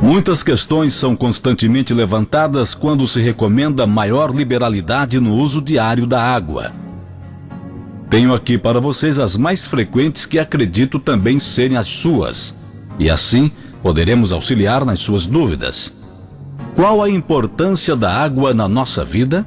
Muitas questões são constantemente levantadas quando se recomenda maior liberalidade no uso diário da água. Tenho aqui para vocês as mais frequentes que acredito também serem as suas, e assim poderemos auxiliar nas suas dúvidas. Qual a importância da água na nossa vida?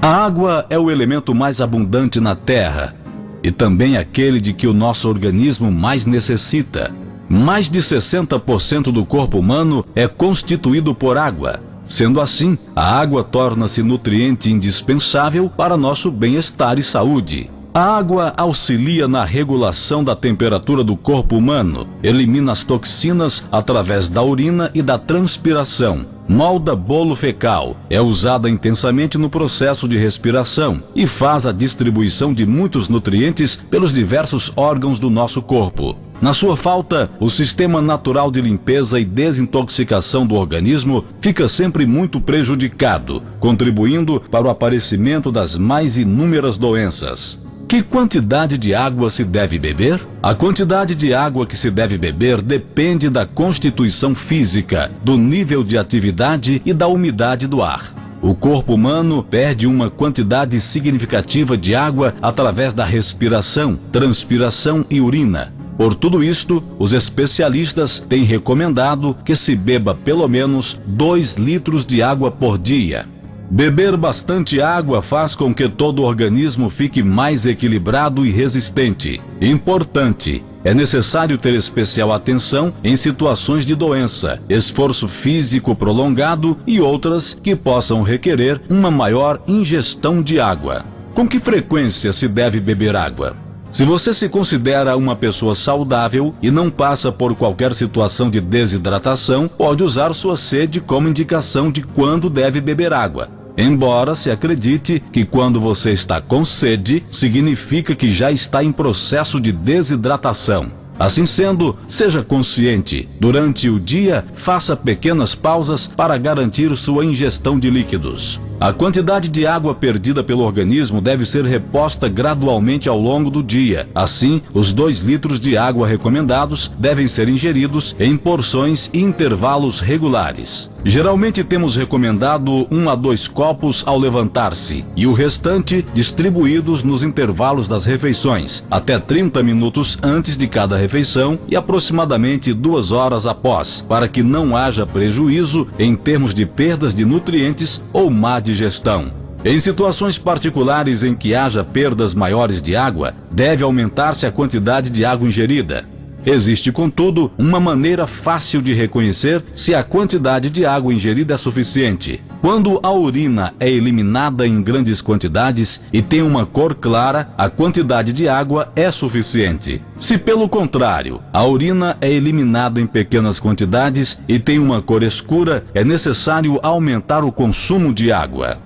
A água é o elemento mais abundante na Terra e também aquele de que o nosso organismo mais necessita. Mais de 60% do corpo humano é constituído por água. Sendo assim, a água torna-se nutriente indispensável para nosso bem-estar e saúde. A água auxilia na regulação da temperatura do corpo humano, elimina as toxinas através da urina e da transpiração, molda bolo fecal, é usada intensamente no processo de respiração e faz a distribuição de muitos nutrientes pelos diversos órgãos do nosso corpo. Na sua falta, o sistema natural de limpeza e desintoxicação do organismo fica sempre muito prejudicado, contribuindo para o aparecimento das mais inúmeras doenças. Que quantidade de água se deve beber? A quantidade de água que se deve beber depende da constituição física, do nível de atividade e da umidade do ar. O corpo humano perde uma quantidade significativa de água através da respiração, transpiração e urina. Por tudo isto, os especialistas têm recomendado que se beba pelo menos 2 litros de água por dia. Beber bastante água faz com que todo o organismo fique mais equilibrado e resistente. Importante, é necessário ter especial atenção em situações de doença, esforço físico prolongado e outras que possam requerer uma maior ingestão de água. Com que frequência se deve beber água? Se você se considera uma pessoa saudável e não passa por qualquer situação de desidratação, pode usar sua sede como indicação de quando deve beber água. Embora se acredite que quando você está com sede, significa que já está em processo de desidratação. Assim sendo, seja consciente. Durante o dia, faça pequenas pausas para garantir sua ingestão de líquidos. A quantidade de água perdida pelo organismo deve ser reposta gradualmente ao longo do dia. Assim, os 2 litros de água recomendados devem ser ingeridos em porções e intervalos regulares. Geralmente temos recomendado 1 a 2 copos ao levantar-se e o restante distribuídos nos intervalos das refeições, até 30 minutos antes de cada refeição e aproximadamente 2 horas após, para que não haja prejuízo em termos de perdas de nutrientes ou má digestão. Em situações particulares em que haja perdas maiores de água, deve aumentar-se a quantidade de água ingerida. Existe, contudo, uma maneira fácil de reconhecer se a quantidade de água ingerida é suficiente. Quando a urina é eliminada em grandes quantidades e tem uma cor clara, a quantidade de água é suficiente. Se, pelo contrário, a urina é eliminada em pequenas quantidades e tem uma cor escura, é necessário aumentar o consumo de água.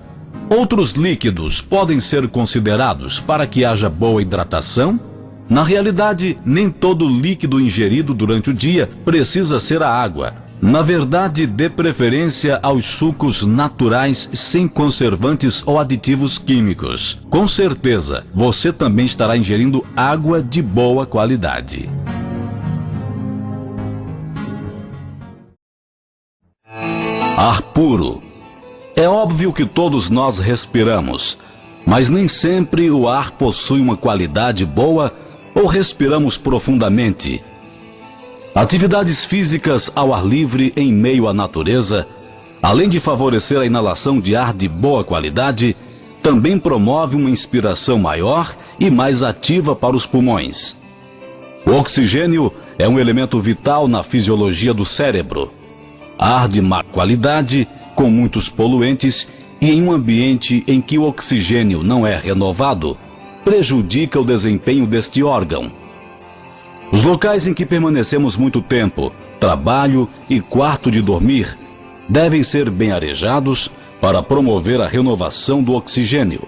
Outros líquidos podem ser considerados para que haja boa hidratação? Na realidade, nem todo líquido ingerido durante o dia precisa ser a água. Na verdade, dê preferência aos sucos naturais sem conservantes ou aditivos químicos. Com certeza, você também estará ingerindo água de boa qualidade. Ar puro. É óbvio que todos nós respiramos, mas nem sempre o ar possui uma qualidade boa ou respiramos profundamente. Atividades físicas ao ar livre em meio à natureza, além de favorecer a inalação de ar de boa qualidade, também promove uma inspiração maior e mais ativa para os pulmões. O oxigênio é um elemento vital na fisiologia do cérebro. Ar de má qualidade, com muitos poluentes e em um ambiente em que o oxigênio não é renovado, prejudica o desempenho deste órgão. Os locais em que permanecemos muito tempo, trabalho e quarto de dormir, devem ser bem arejados para promover a renovação do oxigênio.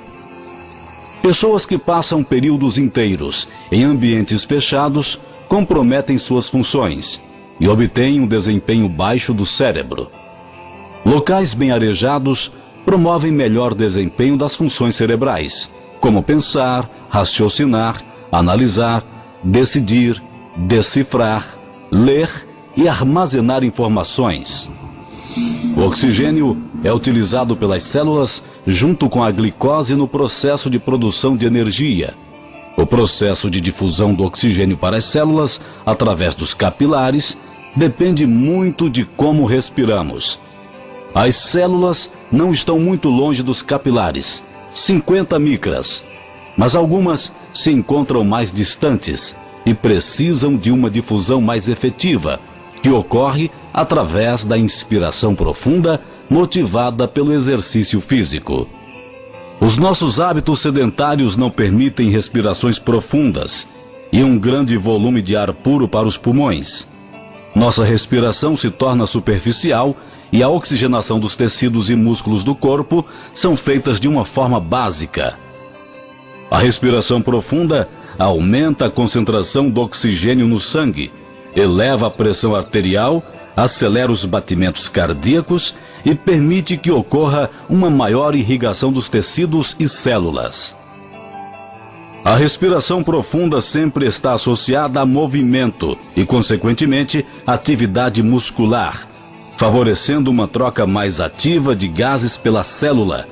Pessoas que passam períodos inteiros em ambientes fechados comprometem suas funções e obtêm um desempenho baixo do cérebro. Locais bem arejados promovem melhor desempenho das funções cerebrais, como pensar, raciocinar, analisar, decidir, decifrar, ler e armazenar informações. O oxigênio é utilizado pelas células junto com a glicose no processo de produção de energia. O processo de difusão do oxigênio para as células, através dos capilares, depende muito de como respiramos. As células não estão muito longe dos capilares, 50 micras, mas algumas se encontram mais distantes e precisam de uma difusão mais efetiva, que ocorre através da inspiração profunda motivada pelo exercício físico. Os nossos hábitos sedentários não permitem respirações profundas e um grande volume de ar puro para os pulmões. Nossa respiração se torna superficial e a oxigenação dos tecidos e músculos do corpo são feitas de uma forma básica. A respiração profunda aumenta a concentração do oxigênio no sangue, eleva a pressão arterial, acelera os batimentos cardíacos e permite que ocorra uma maior irrigação dos tecidos e células. A respiração profunda sempre está associada a movimento e, consequentemente, atividade muscular, favorecendo uma troca mais ativa de gases pela célula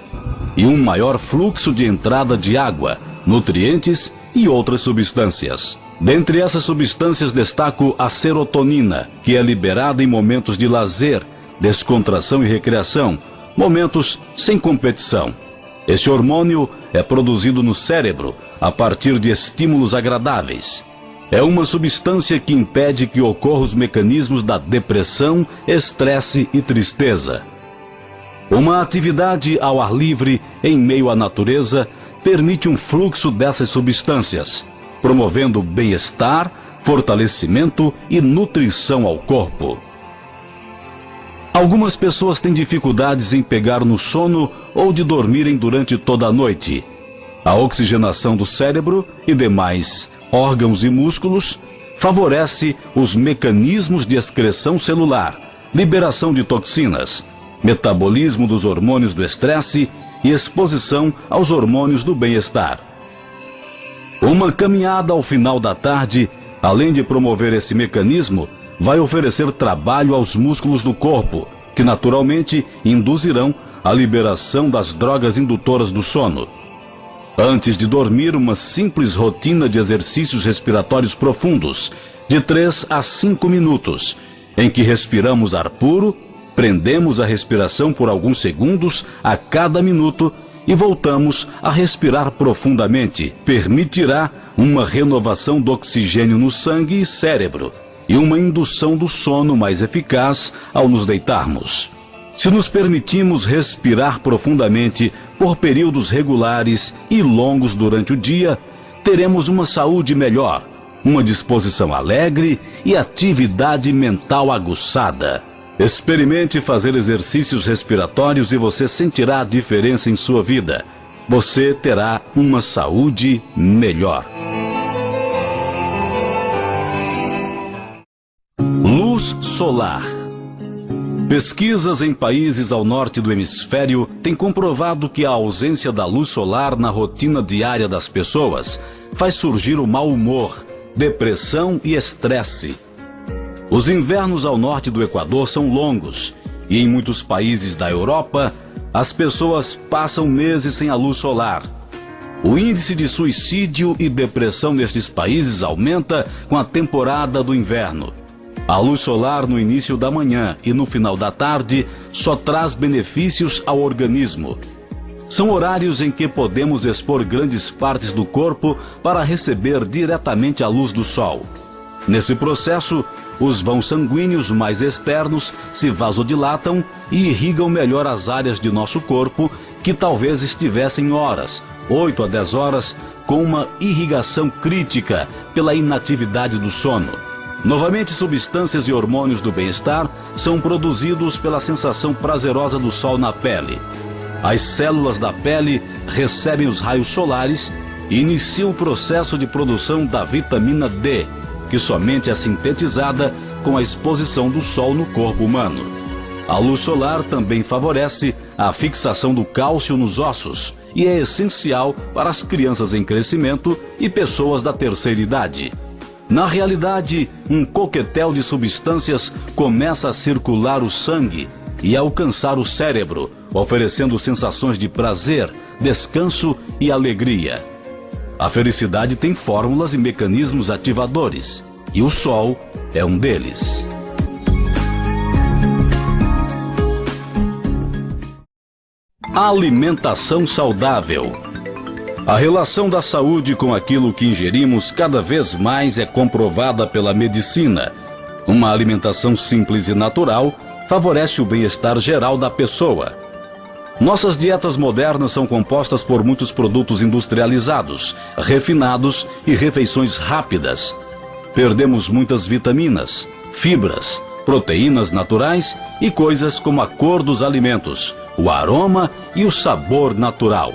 e um maior fluxo de entrada de água, nutrientes e outras substâncias. Dentre essas substâncias destaco a serotonina, que é liberada em momentos de lazer, descontração e recreação, momentos sem competição. Este hormônio é produzido no cérebro a partir de estímulos agradáveis. É uma substância que impede que ocorram os mecanismos da depressão, estresse e tristeza. Uma atividade ao ar livre, em meio à natureza, permite um fluxo dessas substâncias, promovendo bem-estar, fortalecimento e nutrição ao corpo. Algumas pessoas têm dificuldades em pegar no sono ou de dormirem durante toda a noite. A oxigenação do cérebro e demais órgãos e músculos favorece os mecanismos de excreção celular, liberação de toxinas, metabolismo dos hormônios do estresse e exposição aos hormônios do bem-estar. Uma caminhada ao final da tarde, além de promover esse mecanismo, vai oferecer trabalho aos músculos do corpo, que naturalmente induzirão a liberação das drogas indutoras do sono. Antes de dormir, uma simples rotina de exercícios respiratórios profundos, de 3 a 5 minutos, em que respiramos ar puro, prendemos a respiração por alguns segundos a cada minuto e voltamos a respirar profundamente, permitirá uma renovação do oxigênio no sangue e cérebro e uma indução do sono mais eficaz ao nos deitarmos. Se nos permitimos respirar profundamente por períodos regulares e longos durante o dia, teremos uma saúde melhor, uma disposição alegre e atividade mental aguçada. Experimente fazer exercícios respiratórios e você sentirá a diferença em sua vida. Você terá uma saúde melhor. Luz solar. Pesquisas em países ao norte do hemisfério têm comprovado que a ausência da luz solar na rotina diária das pessoas faz surgir o mau humor, depressão e estresse. Os invernos ao norte do Equador são longos e em muitos países da Europa as pessoas passam meses sem a luz solar. O índice de suicídio e depressão nestes países aumenta com a temporada do inverno. A luz solar no início da manhã e no final da tarde só traz benefícios ao organismo. São horários em que podemos expor grandes partes do corpo para receber diretamente a luz do sol. Nesse processo, os vãos sanguíneos mais externos se vasodilatam e irrigam melhor as áreas de nosso corpo que talvez estivessem horas, 8 a 10 horas, com uma irrigação crítica pela inatividade do sono. Novamente, substâncias e hormônios do bem-estar são produzidos pela sensação prazerosa do sol na pele. As células da pele recebem os raios solares e iniciam o processo de produção da vitamina D, que somente é sintetizada com a exposição do sol no corpo humano. A luz solar também favorece a fixação do cálcio nos ossos e é essencial para as crianças em crescimento e pessoas da terceira idade. Na realidade, um coquetel de substâncias começa a circular o sangue e a alcançar o cérebro, oferecendo sensações de prazer, descanso e alegria. A felicidade tem fórmulas e mecanismos ativadores, e o sol é um deles. Alimentação saudável. A relação da saúde com aquilo que ingerimos cada vez mais é comprovada pela medicina. Uma alimentação simples e natural favorece o bem-estar geral da pessoa. Nossas dietas modernas são compostas por muitos produtos industrializados, refinados e refeições rápidas. Perdemos muitas vitaminas, fibras, proteínas naturais e coisas como a cor dos alimentos, o aroma e o sabor natural.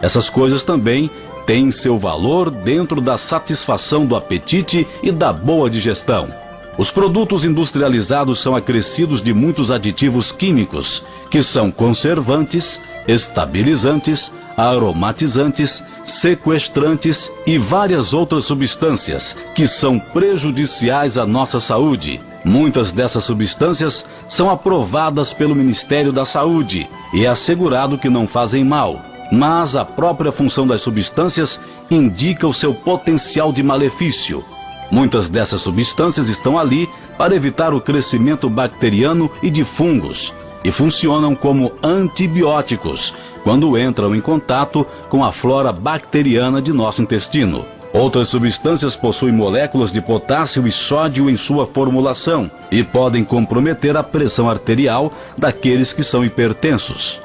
Essas coisas também têm seu valor dentro da satisfação do apetite e da boa digestão. Os produtos industrializados são acrescidos de muitos aditivos químicos, que são conservantes, estabilizantes, aromatizantes, sequestrantes e várias outras substâncias que são prejudiciais à nossa saúde. Muitas dessas substâncias são aprovadas pelo Ministério da Saúde e é assegurado que não fazem mal, mas a própria função das substâncias indica o seu potencial de malefício. Muitas dessas substâncias estão ali para evitar o crescimento bacteriano e de fungos e funcionam como antibióticos quando entram em contato com a flora bacteriana de nosso intestino. Outras substâncias possuem moléculas de potássio e sódio em sua formulação e podem comprometer a pressão arterial daqueles que são hipertensos.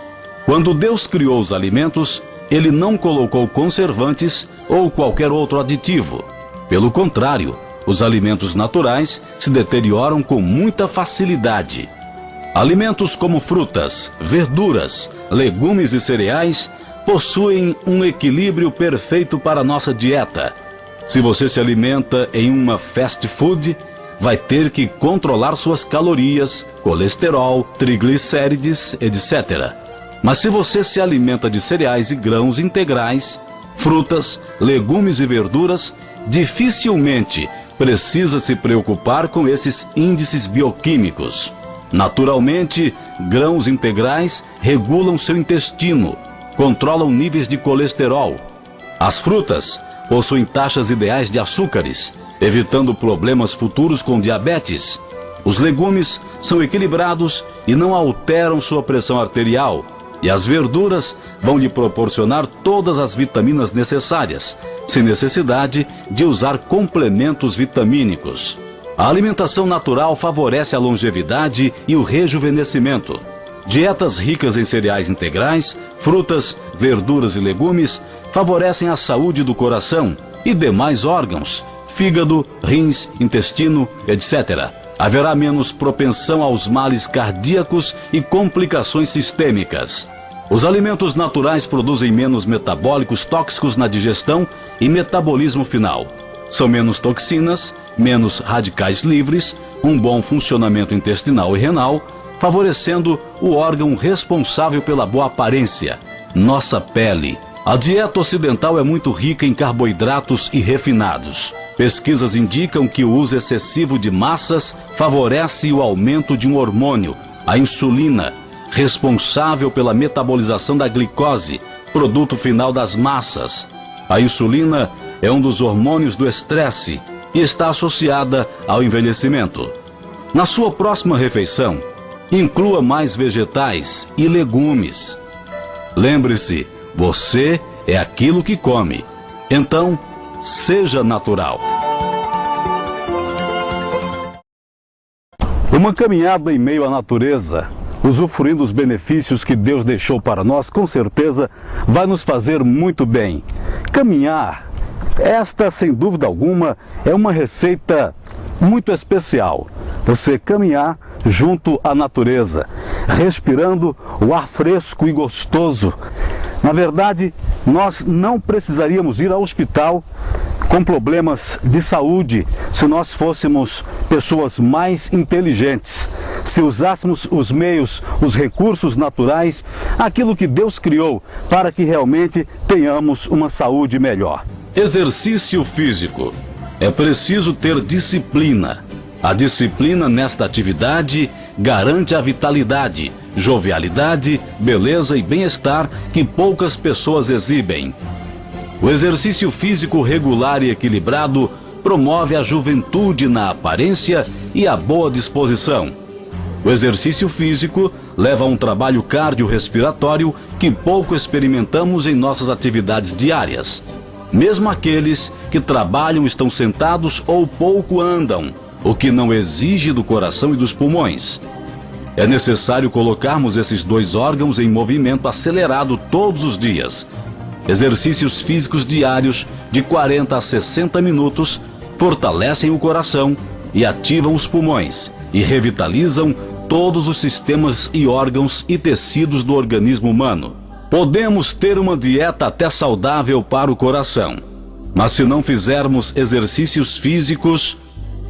Quando Deus criou os alimentos, Ele não colocou conservantes ou qualquer outro aditivo. Pelo contrário, os alimentos naturais se deterioram com muita facilidade. Alimentos como frutas, verduras, legumes e cereais possuem um equilíbrio perfeito para a nossa dieta. Se você se alimenta em uma fast food, vai ter que controlar suas calorias, colesterol, triglicérides, etc. Mas se você se alimenta de cereais e grãos integrais, frutas, legumes e verduras, dificilmente precisa se preocupar com esses índices bioquímicos. Naturalmente, grãos integrais regulam seu intestino, controlam níveis de colesterol. As frutas possuem taxas ideais de açúcares, evitando problemas futuros com diabetes. Os legumes são equilibrados e não alteram sua pressão arterial. E as verduras vão lhe proporcionar todas as vitaminas necessárias, sem necessidade de usar complementos vitamínicos. A alimentação natural favorece a longevidade e o rejuvenescimento. Dietas ricas em cereais integrais, frutas, verduras e legumes favorecem a saúde do coração e demais órgãos, fígado, rins, intestino, etc. Haverá menos propensão aos males cardíacos e complicações sistêmicas. Os alimentos naturais produzem menos metabólicos tóxicos na digestão e metabolismo final. São menos toxinas, menos radicais livres, um bom funcionamento intestinal e renal, favorecendo o órgão responsável pela boa aparência, nossa pele. A dieta ocidental é muito rica em carboidratos e refinados. Pesquisas indicam que o uso excessivo de massas favorece o aumento de um hormônio, a insulina, responsável pela metabolização da glicose, produto final das massas. A insulina é um dos hormônios do estresse e está associada ao envelhecimento. Na sua próxima refeição, inclua mais vegetais e legumes. Lembre-se, você é aquilo que come. Então, seja natural. Uma caminhada em meio à natureza, usufruindo dos benefícios que Deus deixou para nós, com certeza vai nos fazer muito bem. Caminhar, esta sem dúvida alguma é uma receita muito especial. Você caminhar junto à natureza, respirando o ar fresco e gostoso. Na verdade, nós não precisaríamos ir ao hospital com problemas de saúde se nós fôssemos pessoas mais inteligentes, se usássemos os meios, os recursos naturais, aquilo que Deus criou para que realmente tenhamos uma saúde melhor. Exercício físico. É preciso ter disciplina. A disciplina nesta atividade garante a vitalidade, jovialidade, beleza e bem-estar que poucas pessoas exibem. O exercício físico regular e equilibrado promove a juventude na aparência e a boa disposição. O exercício físico leva a um trabalho cardiorrespiratório que pouco experimentamos em nossas atividades diárias. Mesmo aqueles que trabalham estão sentados ou pouco andam, o que não exige do coração e dos pulmões. É necessário colocarmos esses dois órgãos em movimento acelerado todos os dias. Exercícios físicos diários de 40 a 60 minutos fortalecem o coração e ativam os pulmões e revitalizam todos os sistemas e órgãos e tecidos do organismo humano. Podemos ter uma dieta até saudável para o coração, mas se não fizermos exercícios físicos,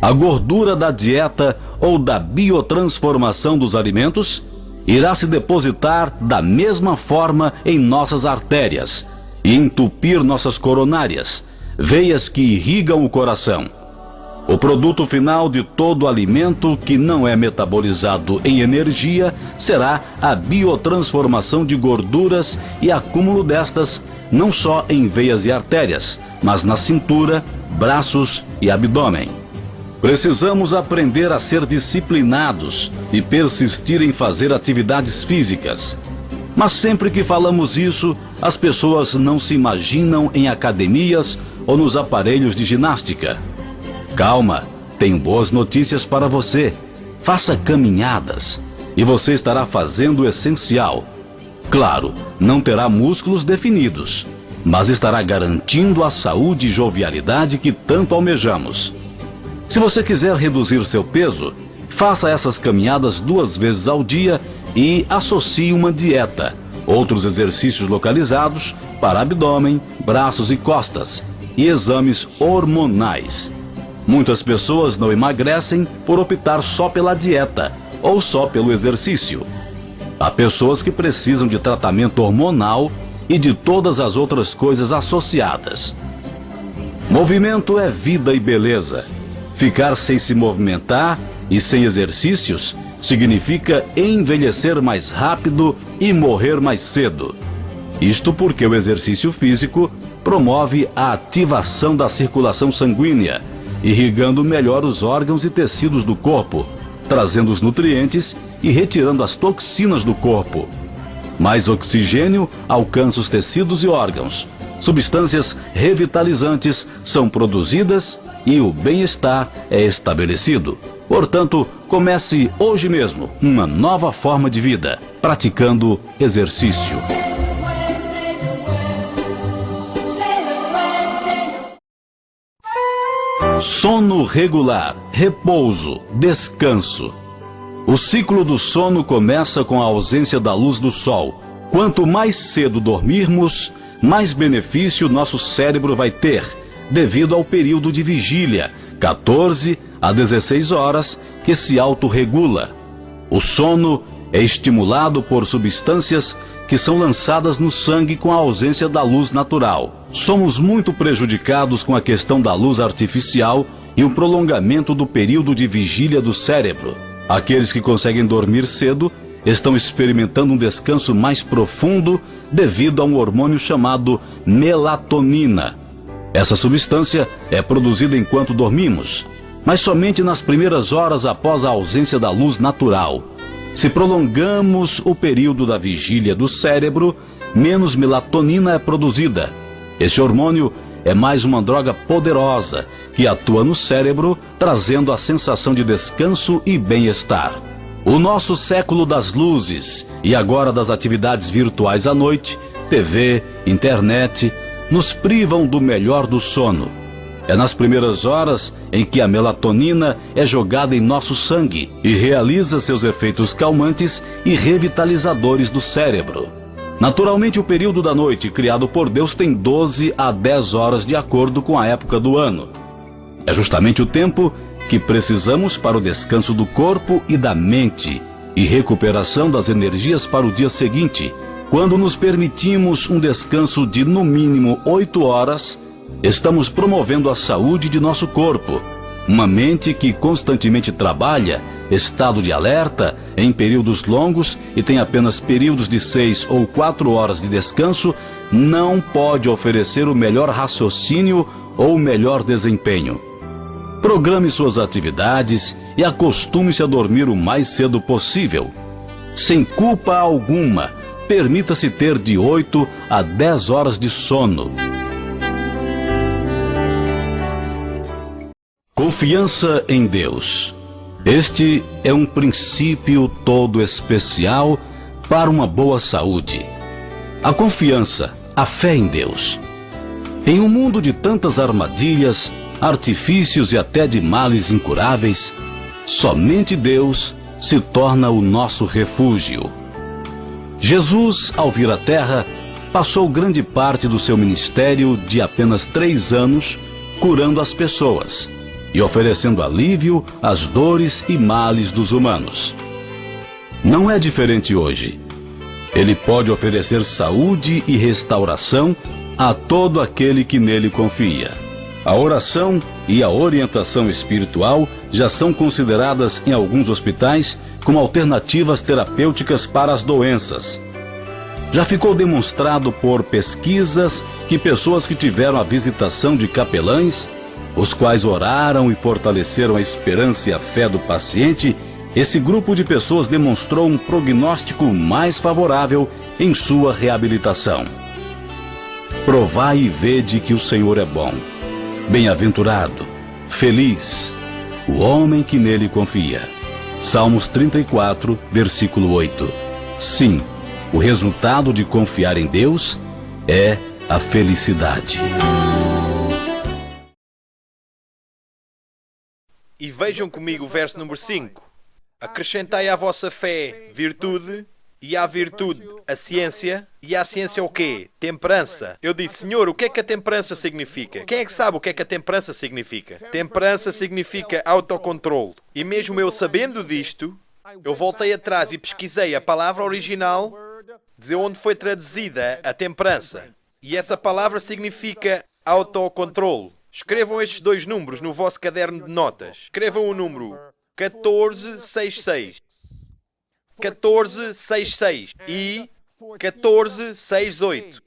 a gordura da dieta ou da biotransformação dos alimentos irá se depositar da mesma forma em nossas artérias e entupir nossas coronárias, veias que irrigam o coração. O produto final de todo alimento que não é metabolizado em energia será a biotransformação de gorduras e acúmulo destas não só em veias e artérias, mas na cintura, braços e abdômen. Precisamos aprender a ser disciplinados e persistir em fazer atividades físicas. Mas sempre que falamos isso, as pessoas não se imaginam em academias ou nos aparelhos de ginástica. Calma, tenho boas notícias para você. Faça caminhadas e você estará fazendo o essencial. Claro, não terá músculos definidos, mas estará garantindo a saúde e jovialidade que tanto almejamos. Se você quiser reduzir seu peso, faça essas caminhadas 2 vezes ao dia e associe uma dieta, outros exercícios localizados para abdômen, braços e costas e exames hormonais. Muitas pessoas não emagrecem por optar só pela dieta ou só pelo exercício. Há pessoas que precisam de tratamento hormonal e de todas as outras coisas associadas. Movimento é vida e beleza. Ficar sem se movimentar e sem exercícios significa envelhecer mais rápido e morrer mais cedo. Isto porque o exercício físico promove a ativação da circulação sanguínea, irrigando melhor os órgãos e tecidos do corpo, trazendo os nutrientes e retirando as toxinas do corpo. Mais oxigênio alcança os tecidos e órgãos. Substâncias revitalizantes são produzidas e o bem-estar é estabelecido. Portanto, comece hoje mesmo uma nova forma de vida, praticando exercício. Sono regular, repouso, descanso. O ciclo do sono começa com a ausência da luz do sol. Quanto mais cedo dormirmos, mais benefício nosso cérebro vai ter, devido ao período de vigília, 14 a 16 horas, que se autorregula. O sono é estimulado por substâncias que são lançadas no sangue com a ausência da luz natural. Somos muito prejudicados com a questão da luz artificial e o prolongamento do período de vigília do cérebro. Aqueles que conseguem dormir cedo estão experimentando um descanso mais profundo devido a um hormônio chamado melatonina. Essa substância é produzida enquanto dormimos, mas somente nas primeiras horas após a ausência da luz natural. Se prolongamos o período da vigília do cérebro, menos melatonina é produzida. Esse hormônio é mais uma droga poderosa que atua no cérebro, trazendo a sensação de descanso e bem-estar. O nosso século das luzes e agora das atividades virtuais à noite, TV, internet, nos privam do melhor do sono. É nas primeiras horas em que a melatonina é jogada em nosso sangue e realiza seus efeitos calmantes e revitalizadores do cérebro. Naturalmente, o período da noite criado por Deus tem 12 a 10 horas de acordo com a época do ano. É justamente o tempo que precisamos para o descanso do corpo e da mente e recuperação das energias para o dia seguinte. Quando nos permitimos um descanso de no mínimo 8 horas, estamos promovendo a saúde de nosso corpo. Uma mente que constantemente trabalha, estado de alerta, em períodos longos e tem apenas períodos de 6 ou 4 horas de descanso, não pode oferecer o melhor raciocínio ou o melhor desempenho. Programe suas atividades e acostume-se a dormir o mais cedo possível. Sem culpa alguma, permita-se ter de 8 a 10 horas de sono. Confiança em Deus. Este é um princípio todo especial para uma boa saúde. A confiança, a fé em Deus. Em um mundo de tantas armadilhas, artifícios e até de males incuráveis, somente Deus se torna o nosso refúgio. Jesus, ao vir à Terra, passou grande parte do seu ministério de apenas 3 anos curando as pessoas e oferecendo alívio às dores e males dos humanos. Não é diferente hoje. Ele pode oferecer saúde e restauração a todo aquele que nele confia. A oração e a orientação espiritual já são consideradas em alguns hospitais como alternativas terapêuticas para as doenças. Já ficou demonstrado por pesquisas que pessoas que tiveram a visitação de capelães, os quais oraram e fortaleceram a esperança e a fé do paciente, esse grupo de pessoas demonstrou um prognóstico mais favorável em sua reabilitação. Provai e vede que o Senhor é bom. Bem-aventurado, feliz, o homem que nele confia. Salmos 34, versículo 8. Sim, o resultado de confiar em Deus é a felicidade. E vejam comigo o verso número 5. Acrescentai à vossa fé virtude, e à virtude a ciência, e à ciência o quê? Temperança. Eu disse, Senhor, o que é que a temperança significa? Quem é que sabe o que é que a temperança significa? Temperança significa autocontrole. E mesmo eu sabendo disto, eu voltei atrás e pesquisei a palavra original de onde foi traduzida a temperança. E essa palavra significa autocontrole. Escrevam estes 2 números no vosso caderno de notas. Escrevam o número 1466. 1466 e 1468.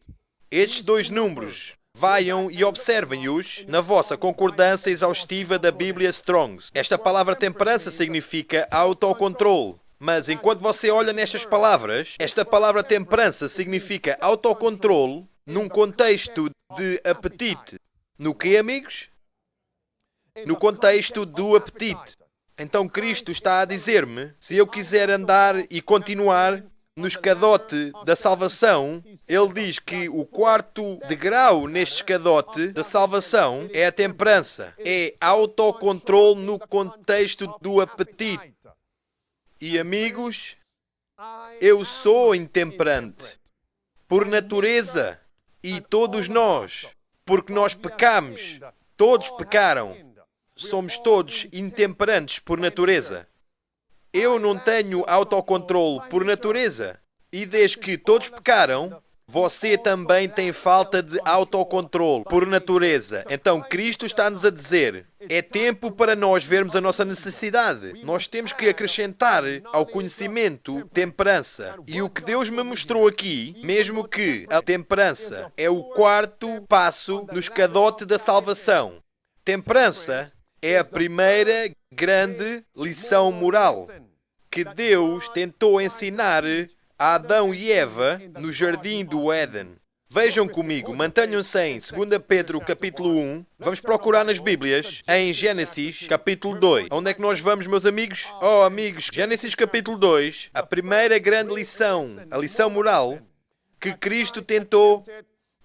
Estes 2 números, vaiam e observem-os na vossa concordância exaustiva da Bíblia Strongs. Esta palavra temperança significa autocontrole. Mas enquanto você olha nestas palavras, esta palavra temperança significa autocontrole num contexto de apetite. No quê, amigos? No contexto do apetite. Então Cristo está a dizer-me, se eu quiser andar e continuar no escadote da salvação, Ele diz que o 4º degrau neste escadote da salvação é a temperança. É autocontrole no contexto do apetite. E amigos, eu sou intemperante. Por natureza. E todos nós. Porque nós pecamos. Todos pecaram. Somos todos intemperantes por natureza. Eu não tenho autocontrole por natureza. E desde que todos pecaram, você também tem falta de autocontrole por natureza. Então Cristo está-nos a dizer, é tempo para nós vermos a nossa necessidade. Nós temos que acrescentar ao conhecimento temperança. E o que Deus me mostrou aqui, mesmo que a temperança é o 4º passo no escadote da salvação. Temperança é a primeira grande lição moral que Deus tentou ensinar a Adão e Eva no jardim do Éden. Vejam comigo, mantenham-se em 2 Pedro capítulo 1. Vamos procurar nas Bíblias, em Gênesis capítulo 2. Onde é que nós vamos, meus amigos? Oh, amigos, Gênesis capítulo 2, a primeira grande lição, a lição moral que Cristo tentou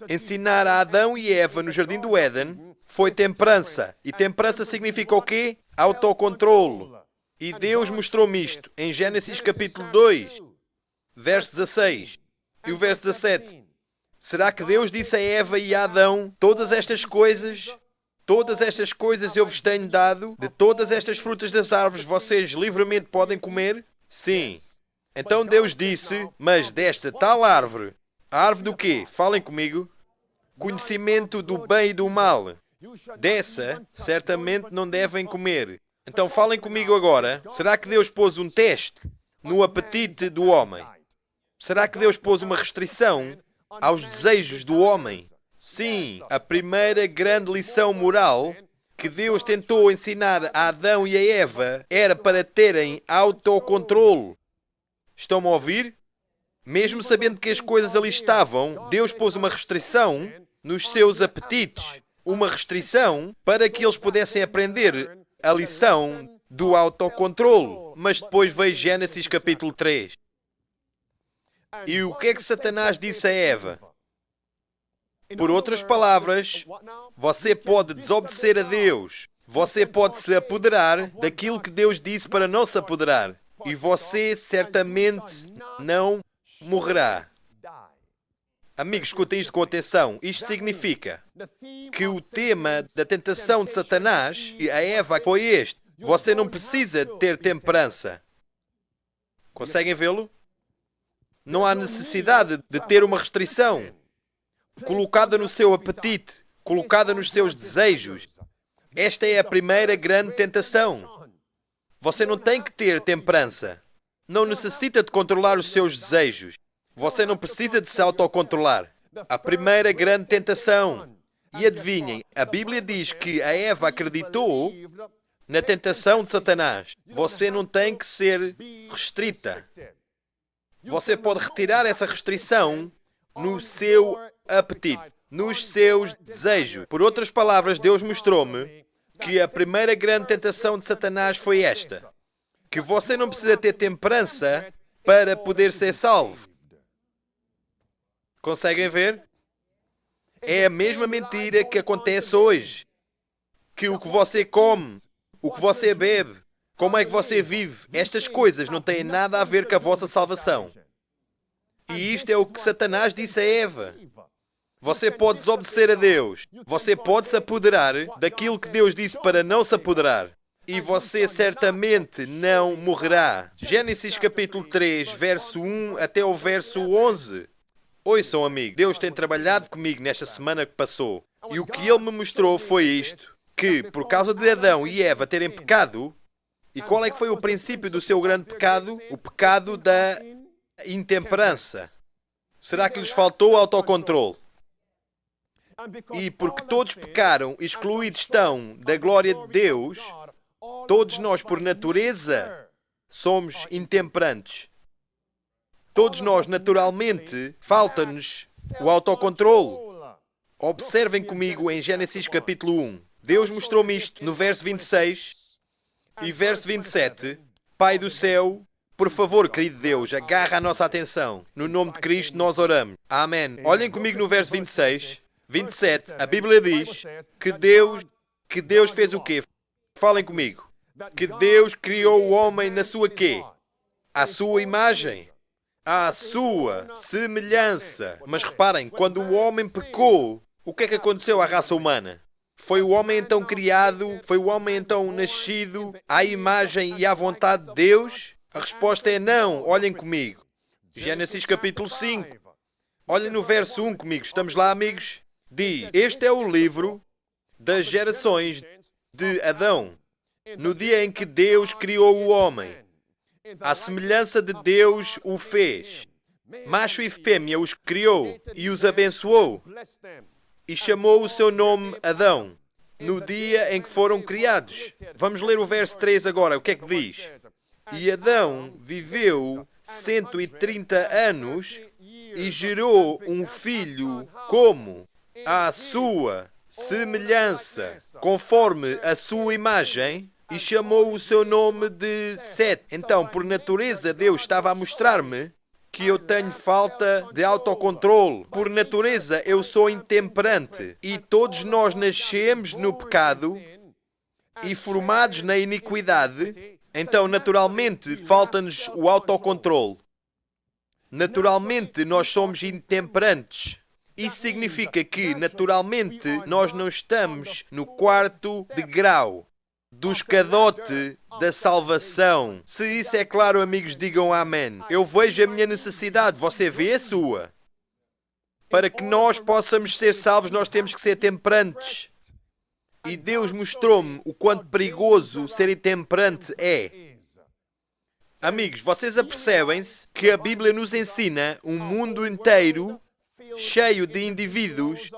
ensinar a Adão e Eva no jardim do Éden foi temperança. E temperança significa o quê? Autocontrole. E Deus mostrou-me isto em Gênesis capítulo 2, verso 16 e o verso 17. Será que Deus disse a Eva e a Adão, todas estas coisas eu vos tenho dado, de todas estas frutas das árvores vocês livremente podem comer? Sim. Então Deus disse, mas desta tal árvore, a árvore do quê? Falem comigo. conhecimento do bem e do mal. Dessa, certamente não devem comer. Então falem comigo agora. Será que Deus pôs um teste no apetite do homem? Será que Deus pôs uma restrição aos desejos do homem? Sim, a primeira grande lição moral que Deus tentou ensinar a Adão e a Eva era para terem autocontrole. Estão-me a ouvir? Mesmo sabendo que as coisas ali estavam, Deus pôs uma restrição nos seus apetites. Uma restrição para que eles pudessem aprender a lição do autocontrole. Mas depois veio Gênesis capítulo 3. E o que é que Satanás disse a Eva? Por outras palavras, você pode desobedecer a Deus. Você pode se apoderar daquilo que Deus disse para não se apoderar. E você certamente não morrerá. Amigos, escutem isto com atenção. Isto significa que o tema da tentação de Satanás e a Eva foi este. Você não precisa ter temperança. Conseguem vê-lo? Não há necessidade de ter uma restrição colocada no seu apetite, colocada nos seus desejos. Esta é a primeira grande tentação. Você não tem que ter temperança. Não necessita de controlar os seus desejos. Você não precisa de se autocontrolar. A primeira grande tentação. E adivinhem, a Bíblia diz que a Eva acreditou na tentação de Satanás. Você não tem que ser restrita. Você pode retirar essa restrição no seu apetite, nos seus desejos. Por outras palavras, Deus mostrou-me que a primeira grande tentação de Satanás foi esta: que você não precisa ter temperança para poder ser salvo. Conseguem ver? É a mesma mentira que acontece hoje. Que o que você come, o que você bebe, como é que você vive, estas coisas não têm nada a ver com a vossa salvação. E isto é o que Satanás disse a Eva. Você pode desobedecer a Deus. Você pode se apoderar daquilo que Deus disse para não se apoderar. E você certamente não morrerá. Gênesis capítulo 3, verso 1 até o verso 11. Ouçam, amigo, Deus tem trabalhado comigo nesta semana que passou. E o que Ele me mostrou foi isto: que por causa de Adão e Eva terem pecado, e qual é que foi o princípio do seu grande pecado? O pecado da intemperança. Será que lhes faltou autocontrole? E porque todos pecaram, excluídos estão da glória de Deus, todos nós, por natureza, somos intemperantes. Todos nós, naturalmente, falta-nos o autocontrole. Observem comigo em Gênesis capítulo 1. Deus mostrou-me isto no verso 26 e verso 27. Pai do céu, por favor, querido Deus, agarra a nossa atenção. No nome de Cristo nós oramos. Amém. Olhem comigo no verso 26, 27. A Bíblia diz que Deus fez o quê? Falem comigo. Que Deus criou o homem na sua quê? À sua imagem. À sua semelhança. Mas reparem, quando o homem pecou, o que é que aconteceu à raça humana? Foi o homem então criado, foi o homem então nascido à imagem e à vontade de Deus? A resposta é não. Olhem comigo. Gênesis capítulo 5. Olhem no verso 1 comigo. Estamos lá, amigos? Diz: este é o livro das gerações de Adão, no dia em que Deus criou o homem. À semelhança de Deus o fez. Macho e fêmea os criou e os abençoou. E chamou o seu nome Adão, no dia em que foram criados. Vamos ler o verso 3 agora. O que é que diz? E Adão viveu 130 anos e gerou um filho como? À sua semelhança, conforme a sua imagem, e chamou o seu nome de Sete. Então, por natureza, Deus estava a mostrar-me que eu tenho falta de autocontrole. Por natureza, eu sou intemperante. E todos nós nascemos no pecado e formados na iniquidade. Então, naturalmente, falta-nos o autocontrole. Naturalmente, nós somos intemperantes. Isso significa que, naturalmente, nós não estamos no quarto degrau do escadote da salvação. Se isso é claro, amigos, digam amém. Eu vejo a minha necessidade, você vê a sua. Para que nós possamos ser salvos, nós temos que ser temperantes. E Deus mostrou-me o quanto perigoso ser intemperante é. Amigos, vocês apercebem-se que a Bíblia nos ensina um mundo inteiro cheio de indivíduos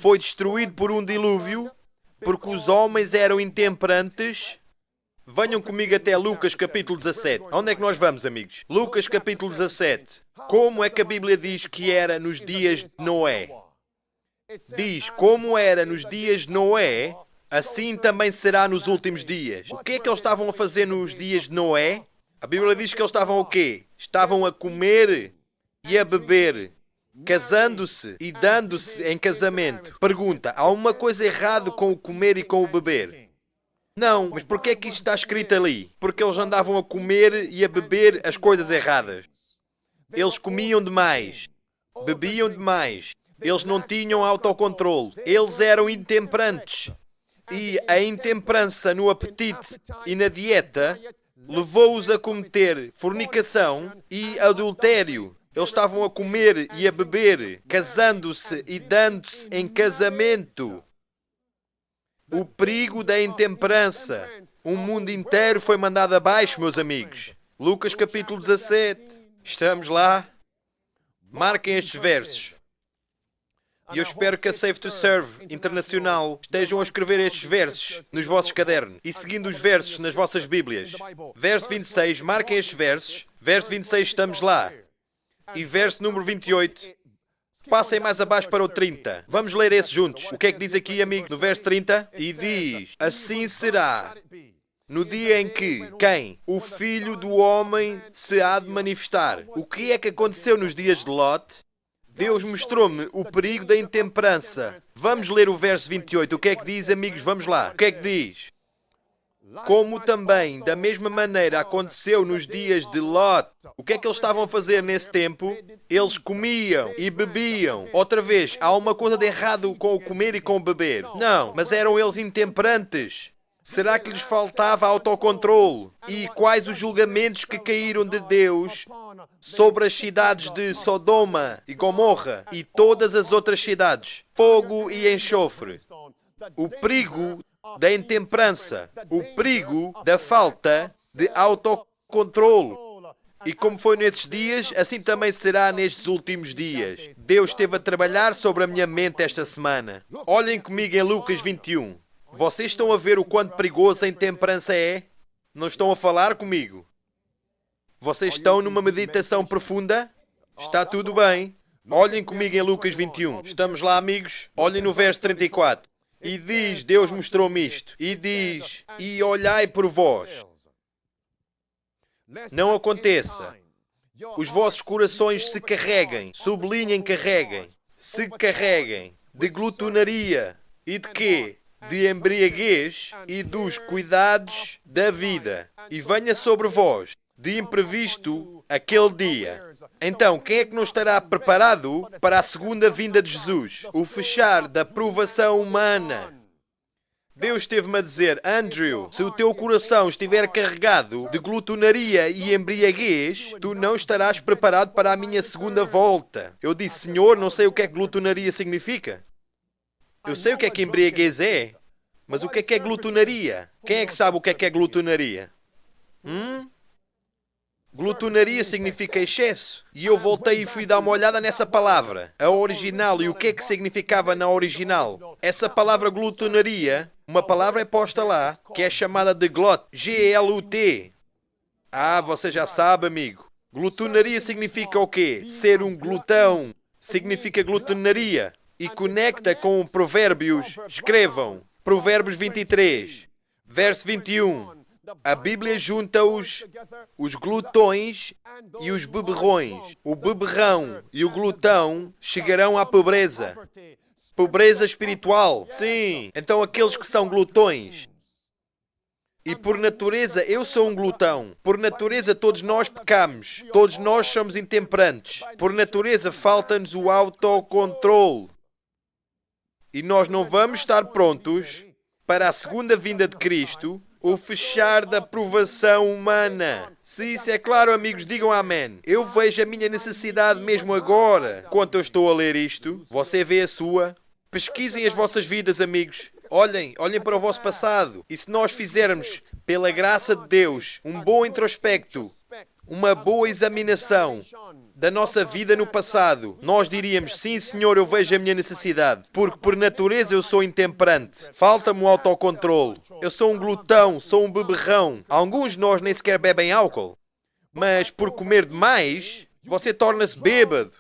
foi destruído por um dilúvio porque os homens eram intemperantes. Venham comigo até Lucas capítulo 17. Onde é que nós vamos, amigos? Lucas capítulo 17. Como é que a Bíblia diz que era nos dias de Noé? Diz, como era nos dias de Noé, assim também será nos últimos dias. O que é que eles estavam a fazer nos dias de Noé? A Bíblia diz que eles estavam o quê? Estavam a comer e a beber, casando-se e dando-se em casamento. Pergunta, há uma coisa errada com o comer e com o beber? Não, mas porquê é que isto está escrito ali? Porque eles andavam a comer e a beber as coisas erradas. Eles comiam demais, bebiam demais, eles não tinham autocontrole, eles eram intemperantes. E a intemperança no apetite e na dieta levou-os a cometer fornicação e adultério. Eles estavam a comer e a beber, casando-se e dando-se em casamento. O perigo da intemperança. O mundo inteiro foi mandado abaixo, meus amigos. Lucas capítulo 17. Estamos lá. Marquem estes versos. E eu espero que a Safe to Serve Internacional estejam a escrever estes versos nos vossos cadernos e seguindo os versos nas vossas Bíblias. Verso 26, marquem estes versos. Verso 26, estamos lá. E verso número 28, passem mais abaixo para o 30. Vamos ler esse juntos. O que é que diz aqui, amigo? No verso 30, e diz, assim será no dia em que, quem? O Filho do Homem se há de manifestar. O que é que aconteceu nos dias de Lot? Deus mostrou-me o perigo da intemperança. Vamos ler o verso 28. O que é que diz, amigos? Vamos lá. O que é que diz? Como também, da mesma maneira, aconteceu nos dias de Lot. O que é que eles estavam a fazer nesse tempo? Eles comiam e bebiam. Outra vez, há uma coisa de errado com o comer e com o beber. Não, mas eram eles intemperantes. Será que lhes faltava autocontrole? E quais os julgamentos que caíram de Deus sobre as cidades de Sodoma e Gomorra e todas as outras cidades? Fogo e enxofre. O perigo da intemperança. O perigo da falta de autocontrole. E como foi nesses dias, assim também será nestes últimos dias. Deus esteve a trabalhar sobre a minha mente esta semana. Olhem comigo em Lucas 21. Vocês estão a ver o quanto perigoso a intemperança é? Não estão a falar comigo? Vocês estão numa meditação profunda? Está tudo bem. Olhem comigo em Lucas 21. Estamos lá, amigos? Olhem no verso 34. E diz, Deus mostrou-me isto. E diz, e olhai por vós. Não aconteça. Os vossos corações se carreguem. Sublinhem carreguem. Se carreguem de glutonaria. E de quê? De embriaguez e dos cuidados da vida. E venha sobre vós, de imprevisto, aquele dia. Então, quem é que não estará preparado para a segunda vinda de Jesus? O fechar da provação humana. Deus esteve-me a dizer, Andrew, se o teu coração estiver carregado de glutonaria e embriaguez, tu não estarás preparado para a minha segunda volta. Eu disse, Senhor, não sei o que é que glutonaria significa. Eu sei o que é embriaguez é, mas o que é glutonaria? Quem é que sabe o que é glutonaria? Glutonaria significa excesso. E eu voltei e fui dar uma olhada nessa palavra, a original, e o que é que significava na original. Essa palavra glutonaria, uma palavra é posta lá, que é chamada de glut, G-L-U-T. Ah, você já sabe, amigo. Glutonaria significa o quê? Ser um glutão. Significa glutonaria. E conecta com Provérbios. Escrevam. Provérbios 23, verso 21. A Bíblia junta os glutões e os beberrões. O beberrão e o glutão chegarão à pobreza. Pobreza espiritual. Sim. Então aqueles que são glutões. E por natureza eu sou um glutão. Por natureza todos nós pecamos. Todos nós somos intemperantes. Por natureza falta-nos o autocontrole. E nós não vamos estar prontos para a segunda vinda de Cristo, o fechar da provação humana. Se isso é claro, amigos, digam amém. Eu vejo a minha necessidade mesmo agora. Enquanto eu estou a ler isto, você vê a sua. Pesquisem as vossas vidas, amigos. Olhem para o vosso passado. E se nós fizermos, pela graça de Deus, um bom introspecto, uma boa examinação da nossa vida no passado, nós diríamos, sim, Senhor, eu vejo a minha necessidade. Porque por natureza eu sou intemperante. Falta-me o autocontrole. Eu sou um glutão, sou um beberrão. Alguns de nós nem sequer bebem álcool. Mas por comer demais, você torna-se bêbado.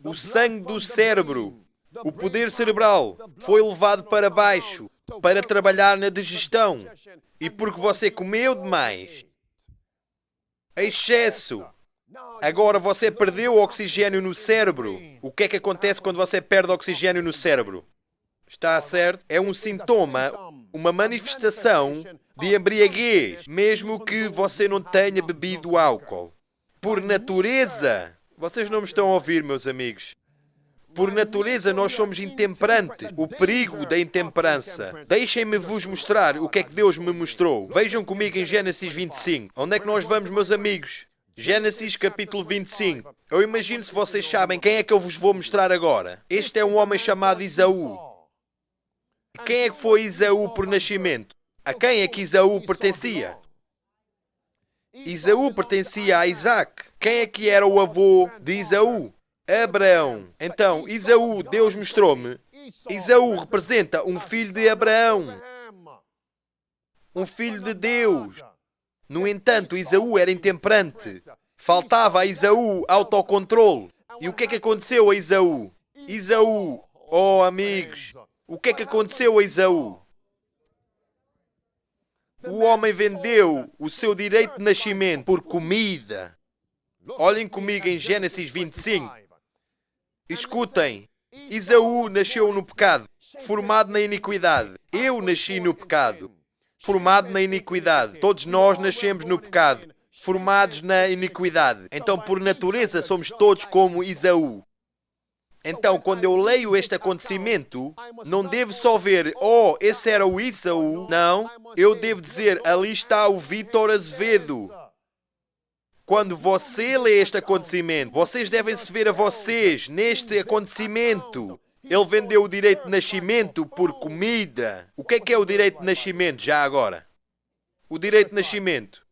O sangue do cérebro, o poder cerebral, foi levado para baixo para trabalhar na digestão. E porque você comeu demais, excesso, agora você perdeu o oxigênio no cérebro. O que é que acontece quando você perde oxigênio no cérebro? Está certo? É um sintoma, uma manifestação de embriaguez, mesmo que você não tenha bebido álcool. Por natureza, vocês não me estão a ouvir, meus amigos. Por natureza, nós somos intemperantes. O perigo da intemperança. Deixem-me vos mostrar o que é que Deus me mostrou. Vejam comigo em Gênesis 25. Onde é que nós vamos, meus amigos? Gênesis capítulo 25. Eu imagino se vocês sabem quem é que eu vos vou mostrar agora. Este é um homem chamado Esaú. Quem é que foi Esaú por nascimento? A quem é que Esaú pertencia? Esaú pertencia a Isaac. Quem é que era o avô de Esaú? Abraão. Então, Esaú, Deus mostrou-me. Esaú representa um filho de Abraão. Um filho de Deus. No entanto, Esaú era intemperante. Faltava a Esaú autocontrole. E o que é que aconteceu a Esaú? Esaú, oh amigos, o que é que aconteceu a Esaú? O homem vendeu o seu direito de nascimento por comida. Olhem comigo em Gênesis 25. Escutem, Esaú nasceu no pecado, formado na iniquidade. Eu nasci no pecado, formado na iniquidade. Todos nós nascemos no pecado, formados na iniquidade. Então, por natureza, somos todos como Esaú. Então, quando eu leio este acontecimento, não devo só ver, oh, esse era o Esaú. Não, eu devo dizer, ali está o Vítor Azevedo. Quando você lê este acontecimento, vocês devem se ver a vocês neste acontecimento. Ele vendeu o direito de nascimento por comida. O que é o direito de nascimento, já agora? O direito de nascimento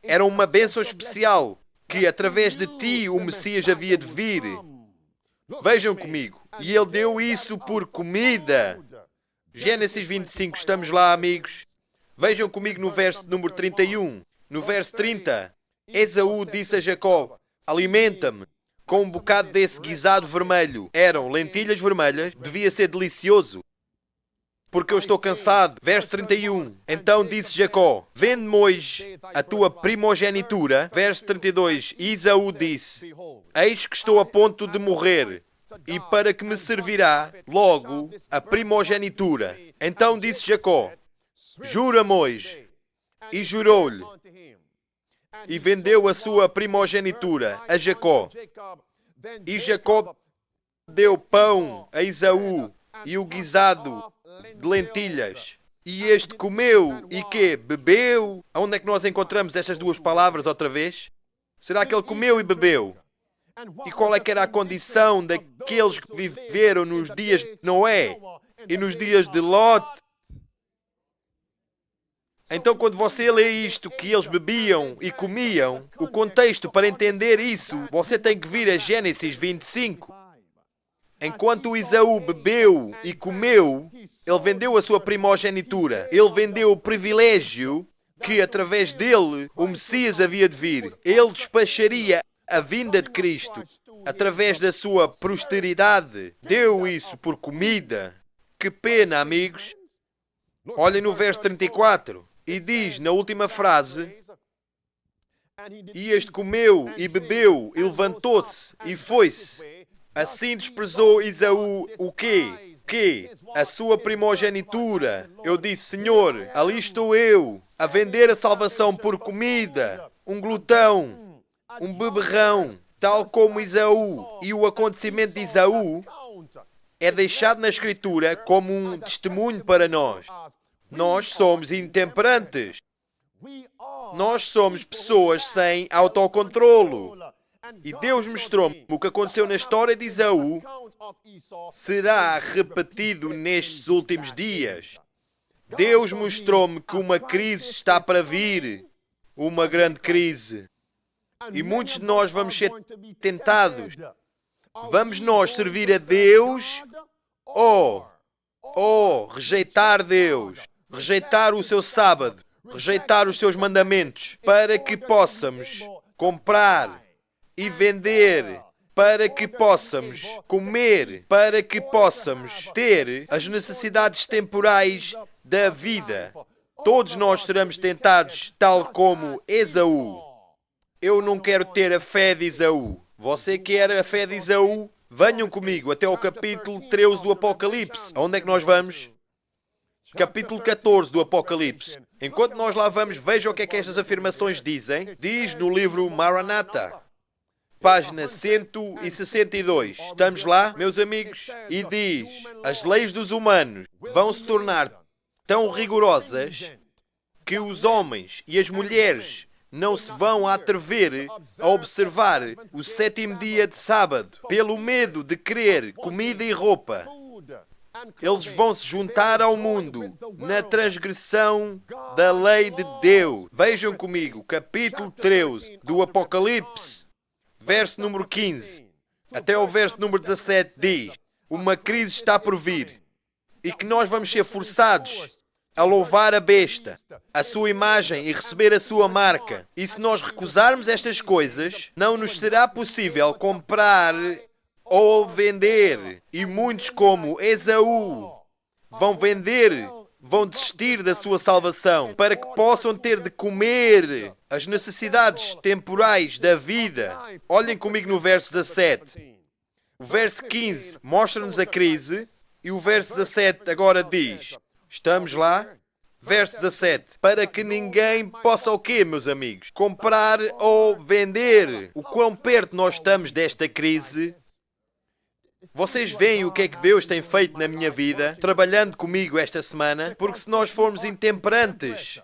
era uma bênção especial, que através de ti o Messias havia de vir. Vejam comigo. E ele deu isso por comida. Gênesis 25, estamos lá, amigos. Vejam comigo no verso número 31. No verso 30. Esaú disse a Jacó, alimenta-me com um bocado desse guisado vermelho. Eram lentilhas vermelhas, devia ser delicioso, porque eu estou cansado. Verso 31. Então disse Jacó, vende-me hoje a tua primogenitura. Verso 32. Esaú disse, eis que estou a ponto de morrer, e para que me servirá logo a primogenitura. Então disse Jacó, jura-me hoje. E jurou-lhe. E vendeu a sua primogenitura a Jacó. E Jacó deu pão a Esaú e o guisado de lentilhas. E este comeu e quê? Bebeu? Onde é que nós encontramos estas duas palavras outra vez? Será que ele comeu e bebeu? E qual é que era a condição daqueles que viveram nos dias de Noé e nos dias de Lot? Então, quando você lê isto, que eles bebiam e comiam, o contexto para entender isso, você tem que vir a Gênesis 25. Enquanto Esaú bebeu e comeu, ele vendeu a sua primogenitura. Ele vendeu o privilégio que, através dele, o Messias havia de vir. Ele despacharia a vinda de Cristo através da sua posteridade. Deu isso por comida. Que pena, amigos. Olhem no verso 34. E diz, na última frase, e este comeu e bebeu e levantou-se e foi-se. Assim desprezou Esaú o quê? Que? A sua primogenitura. Eu disse, Senhor, ali estou eu, a vender a salvação por comida, um glutão, um beberrão, tal como Esaú. E o acontecimento de Esaú é deixado na Escritura como um testemunho para nós. Nós somos intemperantes. Nós somos pessoas sem autocontrolo. E Deus mostrou-me o que aconteceu na história de Esaú será repetido nestes últimos dias. Deus mostrou-me que uma crise está para vir, uma grande crise. E muitos de nós vamos ser tentados. Vamos nós servir a Deus ou rejeitar Deus, rejeitar o seu sábado, rejeitar os seus mandamentos, para que possamos comprar e vender, para que possamos comer, para que possamos ter as necessidades temporais da vida. Todos nós seremos tentados, tal como Esaú. Eu não quero ter a fé de Esaú. Você quer a fé de Esaú? Venham comigo até ao capítulo 13 do Apocalipse. Aonde é que nós vamos? Capítulo 14 do Apocalipse. Enquanto nós lá vamos, vejam o que é que estas afirmações dizem. Diz no livro Maranata, página 162. Estamos lá, meus amigos? E diz: as leis dos humanos vão se tornar tão rigorosas que os homens e as mulheres não se vão atrever a observar o sétimo dia de sábado, pelo medo de querer comida e roupa. Eles vão se juntar ao mundo na transgressão da lei de Deus. Vejam comigo, capítulo 13 do Apocalipse, verso número 15, até o verso número 17 diz: uma crise está por vir e que nós vamos ser forçados a louvar a besta, a sua imagem e receber a sua marca. E se nós recusarmos estas coisas, não nos será possível comprar ou vender. E muitos como Esaú vão vender, vão desistir da sua salvação para que possam ter de comer as necessidades temporais da vida. Olhem comigo no verso 17. O verso 15 mostra-nos a crise e o verso 17 agora diz: estamos lá? Verso 17. Para que ninguém possa o quê, meus amigos? Comprar ou vender. O quão perto nós estamos desta crise? Vocês veem o que é que Deus tem feito na minha vida, trabalhando comigo esta semana? Porque se nós formos intemperantes,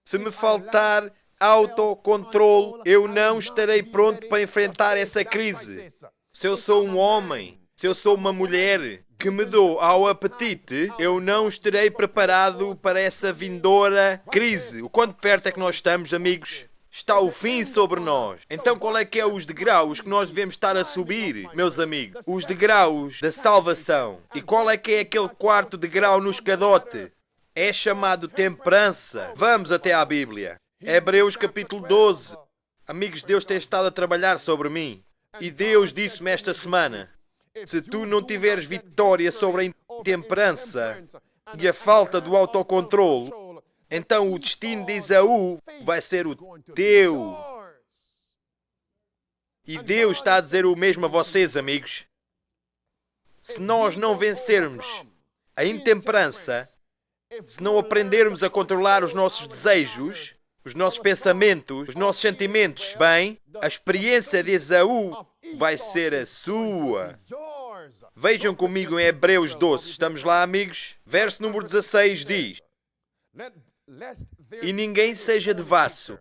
se me faltar autocontrole, eu não estarei pronto para enfrentar essa crise. Se eu sou um homem, se eu sou uma mulher que me dou ao apetite, eu não estarei preparado para essa vindoura crise. O quanto perto é que nós estamos, amigos? Está o fim sobre nós. Então qual é que é os degraus que nós devemos estar a subir, meus amigos? Os degraus da salvação. E qual é que é aquele quarto degrau no escadote? É chamado temperança. Vamos até à Bíblia. Hebreus capítulo 12. Amigos, Deus tem estado a trabalhar sobre mim. E Deus disse-me esta semana: se tu não tiveres vitória sobre a intemperança e a falta do autocontrole, então o destino de Esaú vai ser o teu. E Deus está a dizer o mesmo a vocês, amigos. Se nós não vencermos a intemperança, se não aprendermos a controlar os nossos desejos, os nossos pensamentos, os nossos sentimentos, bem, a experiência de Esaú vai ser a sua. Vejam comigo em Hebreus 12. Estamos lá, amigos? Verso número 16 diz: e ninguém seja devasso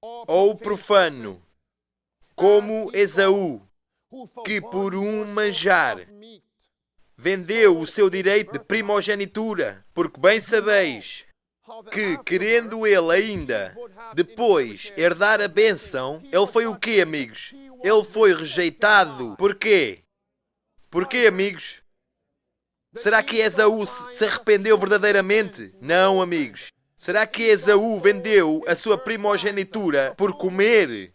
ou profano, como Esaú, que por um manjar vendeu o seu direito de primogenitura, porque bem sabeis que, querendo ele ainda depois herdar a bênção, ele foi o quê, amigos? Ele foi rejeitado. Porquê? Porquê, amigos? Será que Esaú se arrependeu verdadeiramente? Não, amigos. Será que Esaú vendeu a sua primogenitura por comer?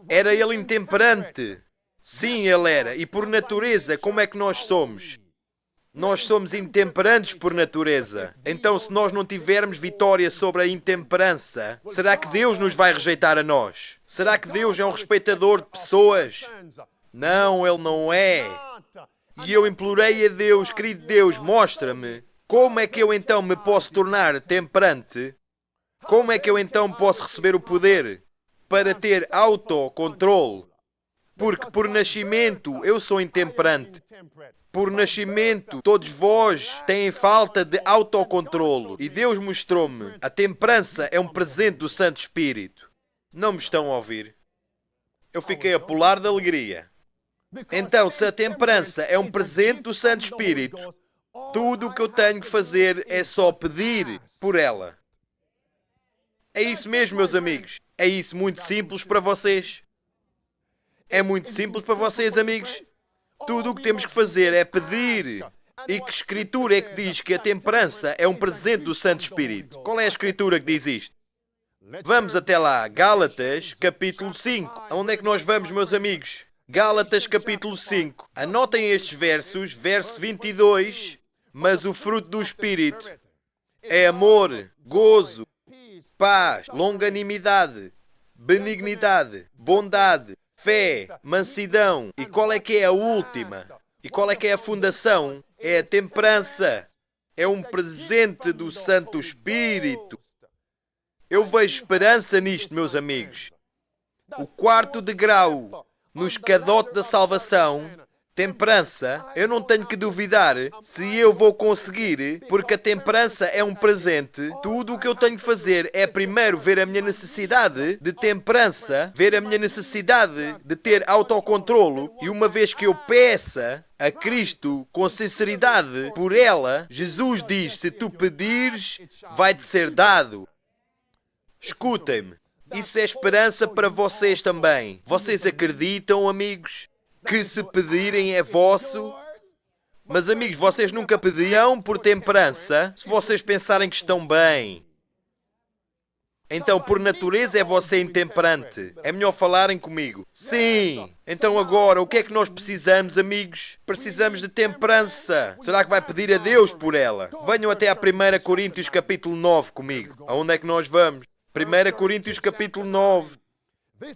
Era ele intemperante? Sim, ele era. E por natureza, como é que nós somos? Nós somos intemperantes por natureza. Então, se nós não tivermos vitória sobre a intemperança, será que Deus nos vai rejeitar a nós? Será que Deus é um respeitador de pessoas? Não, Ele não é. E eu implorei a Deus: querido Deus, mostra-me como é que eu então me posso tornar temperante. Como é que eu então posso receber o poder para ter autocontrole, Porque por nascimento eu sou intemperante. Por nascimento, todos vós têm falta de autocontrolo. E Deus mostrou-me, a temperança é um presente do Santo Espírito. Não me estão a ouvir? Eu fiquei a pular de alegria. Então, se a temperança é um presente do Santo Espírito, tudo o que eu tenho que fazer é só pedir por ela. É isso mesmo, meus amigos. É isso muito simples para vocês. É muito simples para vocês, amigos. Tudo o que temos que fazer é pedir. E que escritura é que diz que a temperança é um presente do Santo Espírito? Qual é a escritura que diz isto? Vamos até lá. Gálatas, capítulo 5. Aonde é que nós vamos, meus amigos? Gálatas, capítulo 5. Anotem estes versos, verso 22. Mas o fruto do Espírito é amor, gozo, paz, longanimidade, benignidade, bondade, fé, mansidão. E qual é que é a última? E qual é que é a fundação? É a temperança. É um presente do Santo Espírito. Eu vejo esperança nisto, meus amigos. O quarto degrau no escadote da salvação, temperança, eu não tenho que duvidar se eu vou conseguir, porque a temperança é um presente. Tudo o que eu tenho que fazer é primeiro ver a minha necessidade de temperança, ver a minha necessidade de ter autocontrolo, e uma vez que eu peça a Cristo com sinceridade por ela, Jesus diz, se tu pedires, vai-te ser dado. Escutem-me. Isso é esperança para vocês também. Vocês acreditam, amigos, que se pedirem é vosso? Mas, amigos, vocês nunca pedirão por temperança se vocês pensarem que estão bem. Então, por natureza, é você intemperante. É melhor falarem comigo. Sim. Então, agora, o que é que nós precisamos, amigos? Precisamos de temperança. Será que vai pedir a Deus por ela? Venham até a 1 Coríntios, capítulo 9, comigo. Aonde é que nós vamos? 1 Coríntios capítulo 9.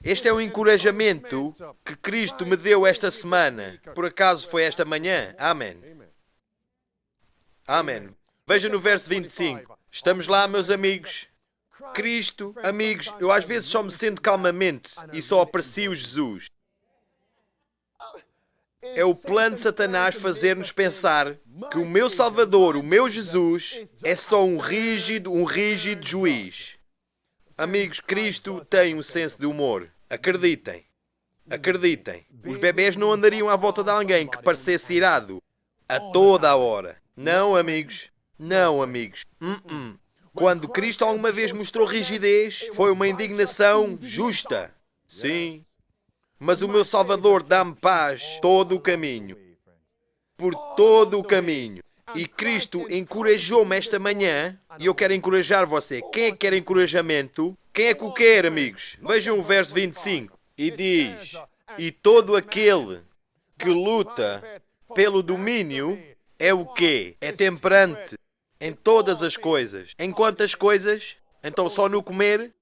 Este é um encorajamento que Cristo me deu esta semana. Por acaso foi esta manhã? Amém. Amém. Veja no verso 25. Estamos lá, meus amigos. Cristo, amigos, eu às vezes só me sento calmamente e só aprecio Jesus. É o plano de Satanás fazer-nos pensar que o meu Salvador, o meu Jesus, é só um rígido juiz. Amigos, Cristo tem um senso de humor. Acreditem. Acreditem. Os bebés não andariam à volta de alguém que parecesse irado a toda a hora. Não, amigos. Não, amigos. Quando Cristo alguma vez mostrou rigidez, foi uma indignação justa. Sim. Mas o meu Salvador dá-me paz todo o caminho. Por todo o caminho. E Cristo encorajou-me esta manhã, e eu quero encorajar você. Quem é que quer encorajamento? Quem é que o quer, amigos? Vejam o verso 25. E diz, e todo aquele que luta pelo domínio é o quê? É temperante em todas as coisas. Em quantas coisas? Então só no comer?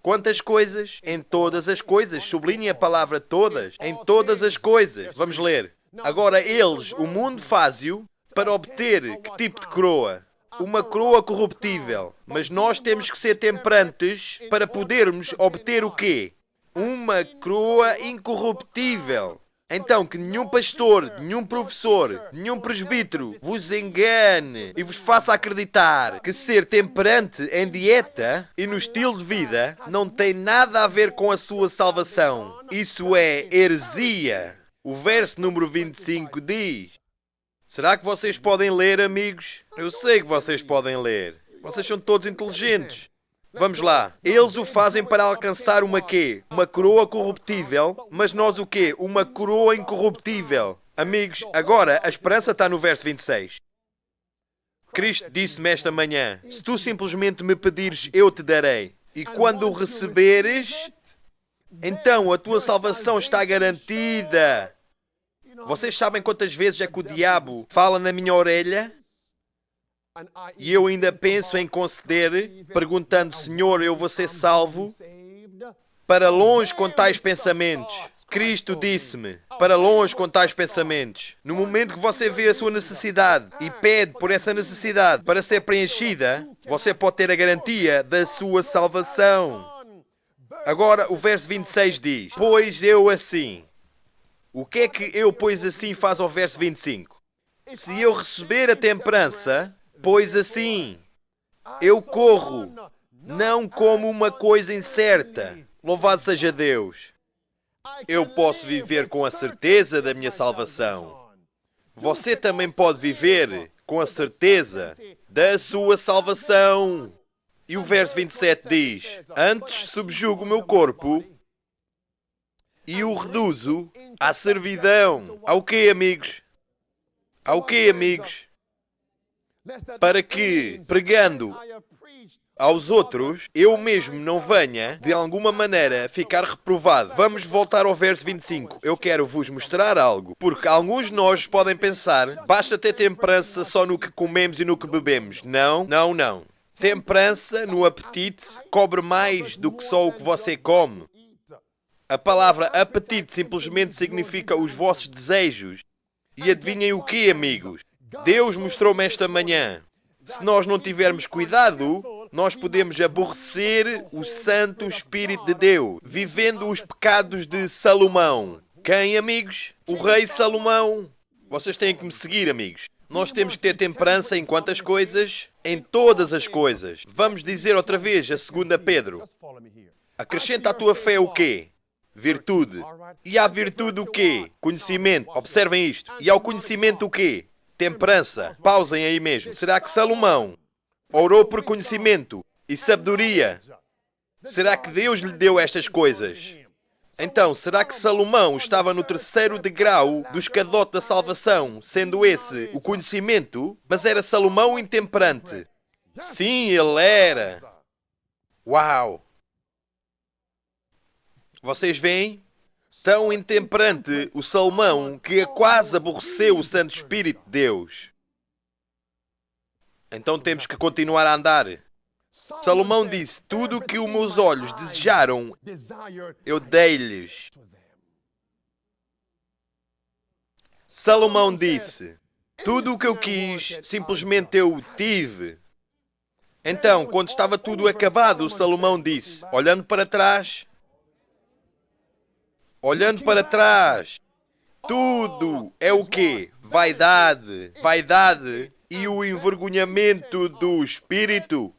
Quantas coisas? Em todas as coisas. Sublinhe a palavra todas. Em todas as coisas. Vamos ler. Agora eles, o mundo faz-o para obter que tipo de coroa? Uma coroa corruptível. Mas nós temos que ser temperantes para podermos obter o quê? Uma coroa incorruptível. Então, que nenhum pastor, nenhum professor, nenhum presbítero vos engane e vos faça acreditar que ser temperante em dieta e no estilo de vida não tem nada a ver com a sua salvação. Isso é heresia. O verso número 25 diz... Será que vocês podem ler, amigos? Eu sei que vocês podem ler. Vocês são todos inteligentes. Vamos lá. Eles o fazem para alcançar uma quê? Uma coroa corruptível. Mas nós o quê? Uma coroa incorruptível. Amigos, agora a esperança está no verso 26. Cristo disse-me esta manhã, se tu simplesmente me pedires, eu te darei. E quando o receberes, então a tua salvação está garantida. Vocês sabem quantas vezes é que o diabo fala na minha orelha? E eu ainda penso em conceder, perguntando, Senhor, eu vou ser salvo? Para longe com tais pensamentos. Cristo disse-me, para longe com tais pensamentos. No momento que você vê a sua necessidade e pede por essa necessidade para ser preenchida, você pode ter a garantia da sua salvação. Agora, o verso 26 diz, pois eu assim... O que é que eu, pois assim, faz ao verso 25? Se eu receber a temperança, pois assim, eu corro, não como uma coisa incerta. Louvado seja Deus. Eu posso viver com a certeza da minha salvação. Você também pode viver com a certeza da sua salvação. E o verso 27 diz: antes subjugo o meu corpo e o reduzo à servidão. Ao quê, amigos? Ao quê, amigos? Para que, pregando aos outros, eu mesmo não venha, de alguma maneira, ficar reprovado. Vamos voltar ao verso 25. Eu quero vos mostrar algo. Porque alguns de nós podem pensar, basta ter temperança só no que comemos e no que bebemos. Não, não, não. Temperança no apetite cobre mais do que só o que você come. A palavra apetite simplesmente significa os vossos desejos. E adivinhem o que, amigos? Deus mostrou-me esta manhã. Se nós não tivermos cuidado, nós podemos aborrecer o Santo Espírito de Deus, vivendo os pecados de Salomão. Quem, amigos? O rei Salomão. Vocês têm que me seguir, amigos. Nós temos que ter temperança em quantas coisas? Em todas as coisas. Vamos dizer outra vez a 2 Pedro. Acrescenta à tua fé o quê? Virtude. E à virtude o quê? Conhecimento. Observem isto. E ao conhecimento o quê? Temperança. Pausem aí mesmo. Será que Salomão orou por conhecimento e sabedoria? Será que Deus lhe deu estas coisas? Então, será que Salomão estava no terceiro degrau do escadote da salvação, sendo esse o conhecimento, mas era Salomão intemperante? Sim, ele era. Uau! Vocês veem? Tão intemperante o Salomão que quase aborreceu o Santo Espírito de Deus. Então temos que continuar a andar. Salomão disse, tudo o que os meus olhos desejaram, eu dei-lhes. Salomão disse, tudo o que eu quis, simplesmente eu tive. Então, quando estava tudo acabado, Salomão disse, olhando para trás, tudo é o quê? Vaidade. Vaidade e o envergonhamento do espírito.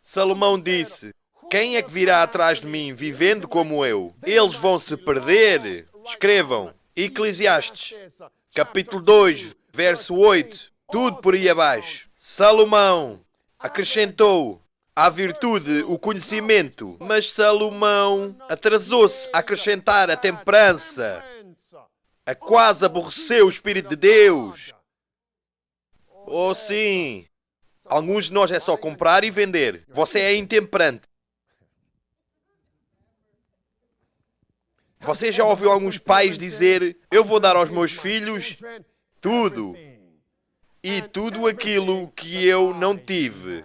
Salomão disse, quem é que virá atrás de mim vivendo como eu? Eles vão se perder. Escrevam, Eclesiastes, capítulo 2, verso 8. Tudo por aí abaixo. Salomão acrescentou à virtude o conhecimento, mas Salomão atrasou-se a acrescentar a temperança. A quase aborreceu o Espírito de Deus. Oh, sim. Alguns de nós é só comprar e vender. Você é intemperante. Você já ouviu alguns pais dizer, eu vou dar aos meus filhos tudo. E tudo aquilo que eu não tive.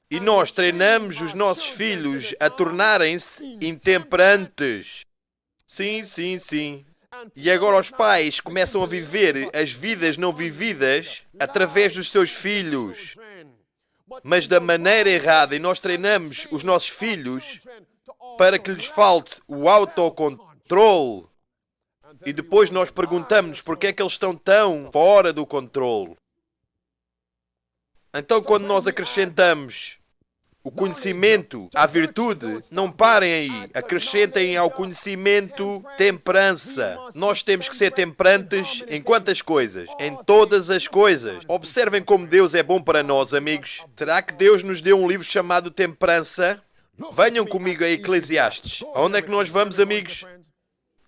E nós treinamos os nossos filhos a tornarem-se intemperantes. Sim, sim, sim. E agora os pais começam a viver as vidas não vividas através dos seus filhos. Mas da maneira errada, e nós treinamos os nossos filhos para que lhes falte o autocontrole. E depois nós perguntamos porque é que eles estão tão fora do controle. Então, quando nós acrescentamos o conhecimento à virtude, não parem aí. Acrescentem ao conhecimento temperança. Nós temos que ser temperantes em quantas coisas? Em todas as coisas. Observem como Deus é bom para nós, amigos. Será que Deus nos deu um livro chamado Temperança? Venham comigo a Eclesiastes. Aonde é que nós vamos, amigos?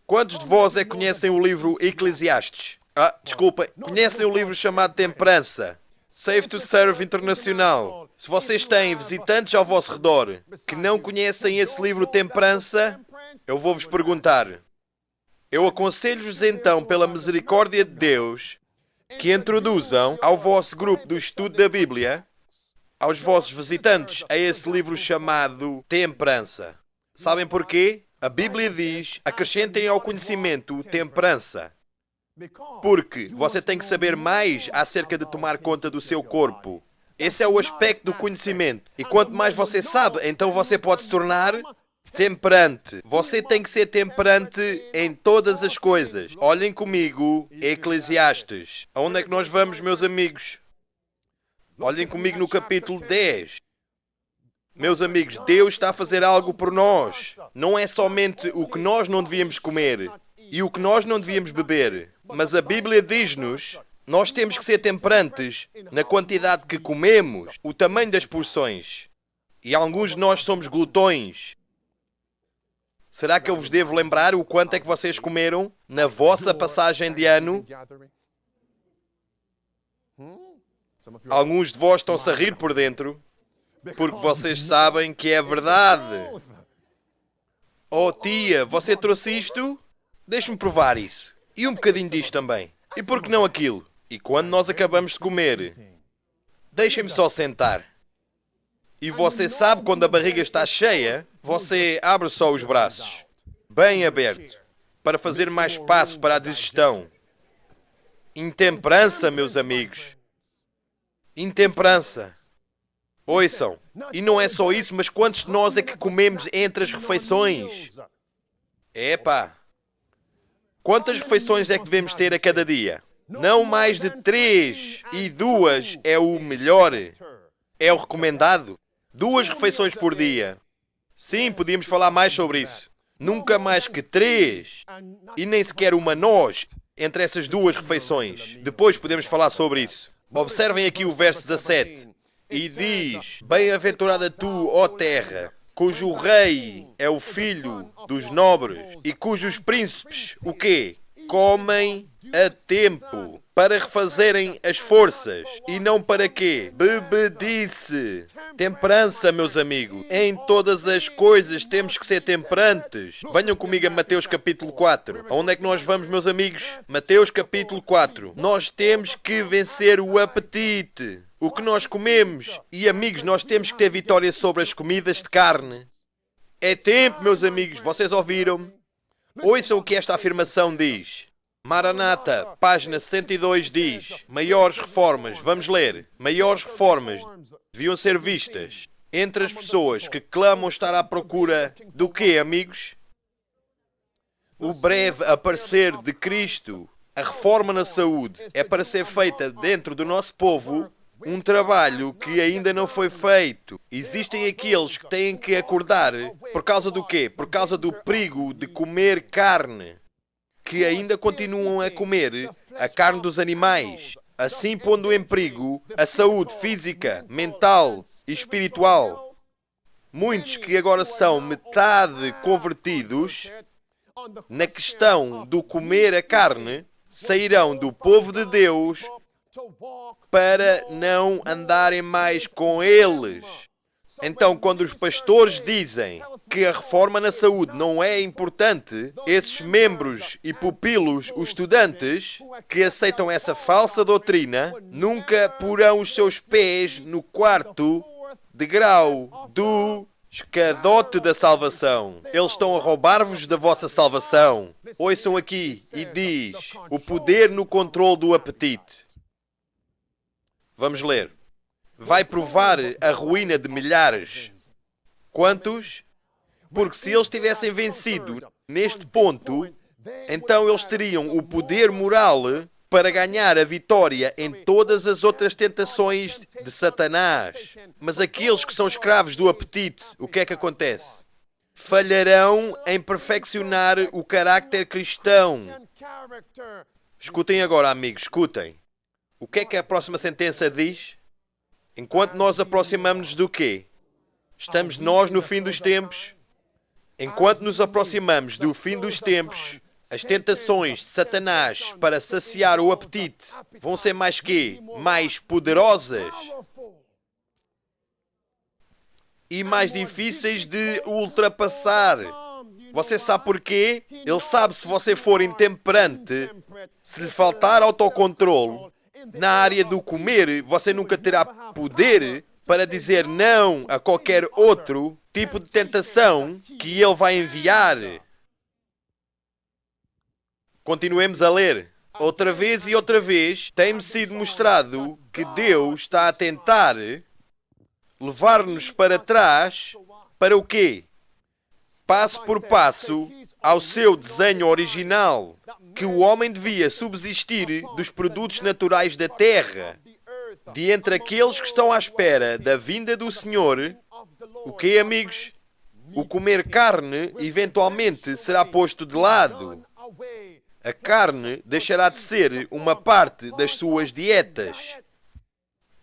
Quantos de vós é que conhecem o livro Eclesiastes? Desculpa, conhecem o livro chamado Temperança? Save to Serve Internacional. Se vocês têm visitantes ao vosso redor que não conhecem esse livro Temperança, eu vou-vos perguntar. Eu aconselho-vos então, pela misericórdia de Deus, que introduzam ao vosso grupo do estudo da Bíblia, aos vossos visitantes, a esse livro chamado Temperança. Sabem porquê? A Bíblia diz, acrescentem ao conhecimento temperança. Porque você tem que saber mais acerca de tomar conta do seu corpo. Esse é o aspecto do conhecimento. E quanto mais você sabe, então você pode se tornar Temperante. Você tem que ser temperante em todas as coisas. Olhem comigo, Eclesiastes. Aonde é que nós vamos, meus amigos? Olhem comigo no capítulo 10. Meus amigos, Deus está a fazer algo por nós. Não é somente o que nós não devíamos comer e o que nós não devíamos beber, mas a Bíblia diz-nos, nós temos que ser temperantes na quantidade que comemos, o tamanho das porções. E alguns de nós somos glutões. Será que eu vos devo lembrar o quanto é que vocês comeram na vossa passagem de ano? Alguns de vós estão-se a rir por dentro, porque vocês sabem que é verdade. Oh tia, você trouxe isto? Deixe-me provar isso. E um bocadinho disto também. E por que não aquilo? E quando nós acabamos de comer, deixem-me só sentar. E você sabe quando a barriga está cheia, você abre só os braços, bem aberto, para fazer mais espaço para a digestão. Intemperança, meus amigos. Intemperança. Ouçam. E não é só isso, mas quantos de nós é que comemos entre as refeições? Epá. Quantas refeições é que devemos ter a cada dia? Não mais de 3, e 2 é o melhor. É o recomendado. 2 refeições por dia. Sim, podíamos falar mais sobre isso. Nunca mais que 3. E nem sequer uma noz entre essas 2 refeições. Depois podemos falar sobre isso. Observem aqui o verso 17. E diz, bem-aventurada tu, ó terra, cujo rei é o filho dos nobres e cujos príncipes, o quê? Comem a tempo para refazerem as forças. E não para quê? Bebedice. Temperança, meus amigos. Em todas as coisas temos que ser temperantes. Venham comigo a Mateus capítulo 4. Aonde é que nós vamos, meus amigos? Mateus capítulo 4. Nós temos que vencer o apetite. O que nós comemos. E, amigos, nós temos que ter vitória sobre as comidas de carne. É tempo, meus amigos. Vocês ouviram? Ouçam o que esta afirmação diz. Maranata, página 102 diz, maiores reformas, vamos ler, maiores reformas deviam ser vistas entre as pessoas que clamam estar à procura do quê, amigos? O breve aparecer de Cristo. A reforma na saúde é para ser feita dentro do nosso povo um trabalho que ainda não foi feito. Existem aqueles que têm que acordar por causa do quê? Por causa do perigo de comer carne, que ainda continuam a comer a carne dos animais, assim pondo em perigo a saúde física, mental e espiritual. Muitos que agora são metade convertidos na questão do comer a carne, sairão do povo de Deus para não andarem mais com eles. Então, quando os pastores dizem que a reforma na saúde não é importante, esses membros e pupilos, os estudantes, que aceitam essa falsa doutrina, nunca porão os seus pés no 4º degrau do escadote da salvação. Eles estão a roubar-vos da vossa salvação. Ouçam aqui, e diz, o poder no controle do apetite. Vamos ler. Vai provar a ruína de milhares. Quantos? Porque se eles tivessem vencido neste ponto, então eles teriam o poder moral para ganhar a vitória em todas as outras tentações de Satanás. Mas aqueles que são escravos do apetite, o que é que acontece? Falharão em perfeccionar o carácter cristão. Escutem agora, amigos, escutem. O que é que a próxima sentença diz? Enquanto nós aproximamos-nos do quê? Estamos nós no fim dos tempos? Enquanto nos aproximamos do fim dos tempos, as tentações de Satanás para saciar o apetite vão ser mais quê? Mais poderosas e mais difíceis de ultrapassar. Você sabe porquê? Ele sabe se você for intemperante, se lhe faltar autocontrole, na área do comer, você nunca terá poder para dizer não a qualquer outro tipo de tentação que ele vai enviar. Continuemos a ler. Outra vez e outra vez tem-me sido mostrado que Deus está a tentar levar-nos para trás para o quê? passo por passo, ao seu desenho original, que o homem devia subsistir dos produtos naturais da terra, de entre aqueles que estão à espera da vinda do Senhor. O que, amigos? O comer carne eventualmente será posto de lado. A carne deixará de ser uma parte das suas dietas.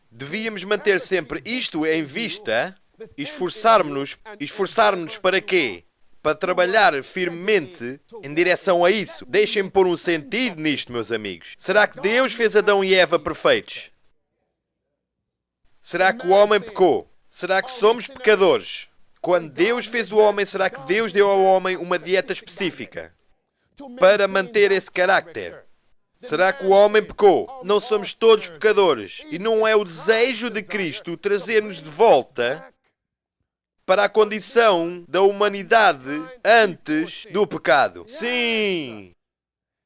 Devíamos manter sempre isto em vista e esforçarmos-nos para quê? Para trabalhar firmemente em direção a isso. Deixem-me pôr um sentido nisto, meus amigos. Será que Deus fez Adão e Eva perfeitos? Será que o homem pecou? Será que somos pecadores? Quando Deus fez o homem, será que Deus deu ao homem uma dieta específica para manter esse carácter? Será que o homem pecou? Não somos todos pecadores. E não é o desejo de Cristo trazer-nos de volta para a condição da humanidade antes do pecado. Sim!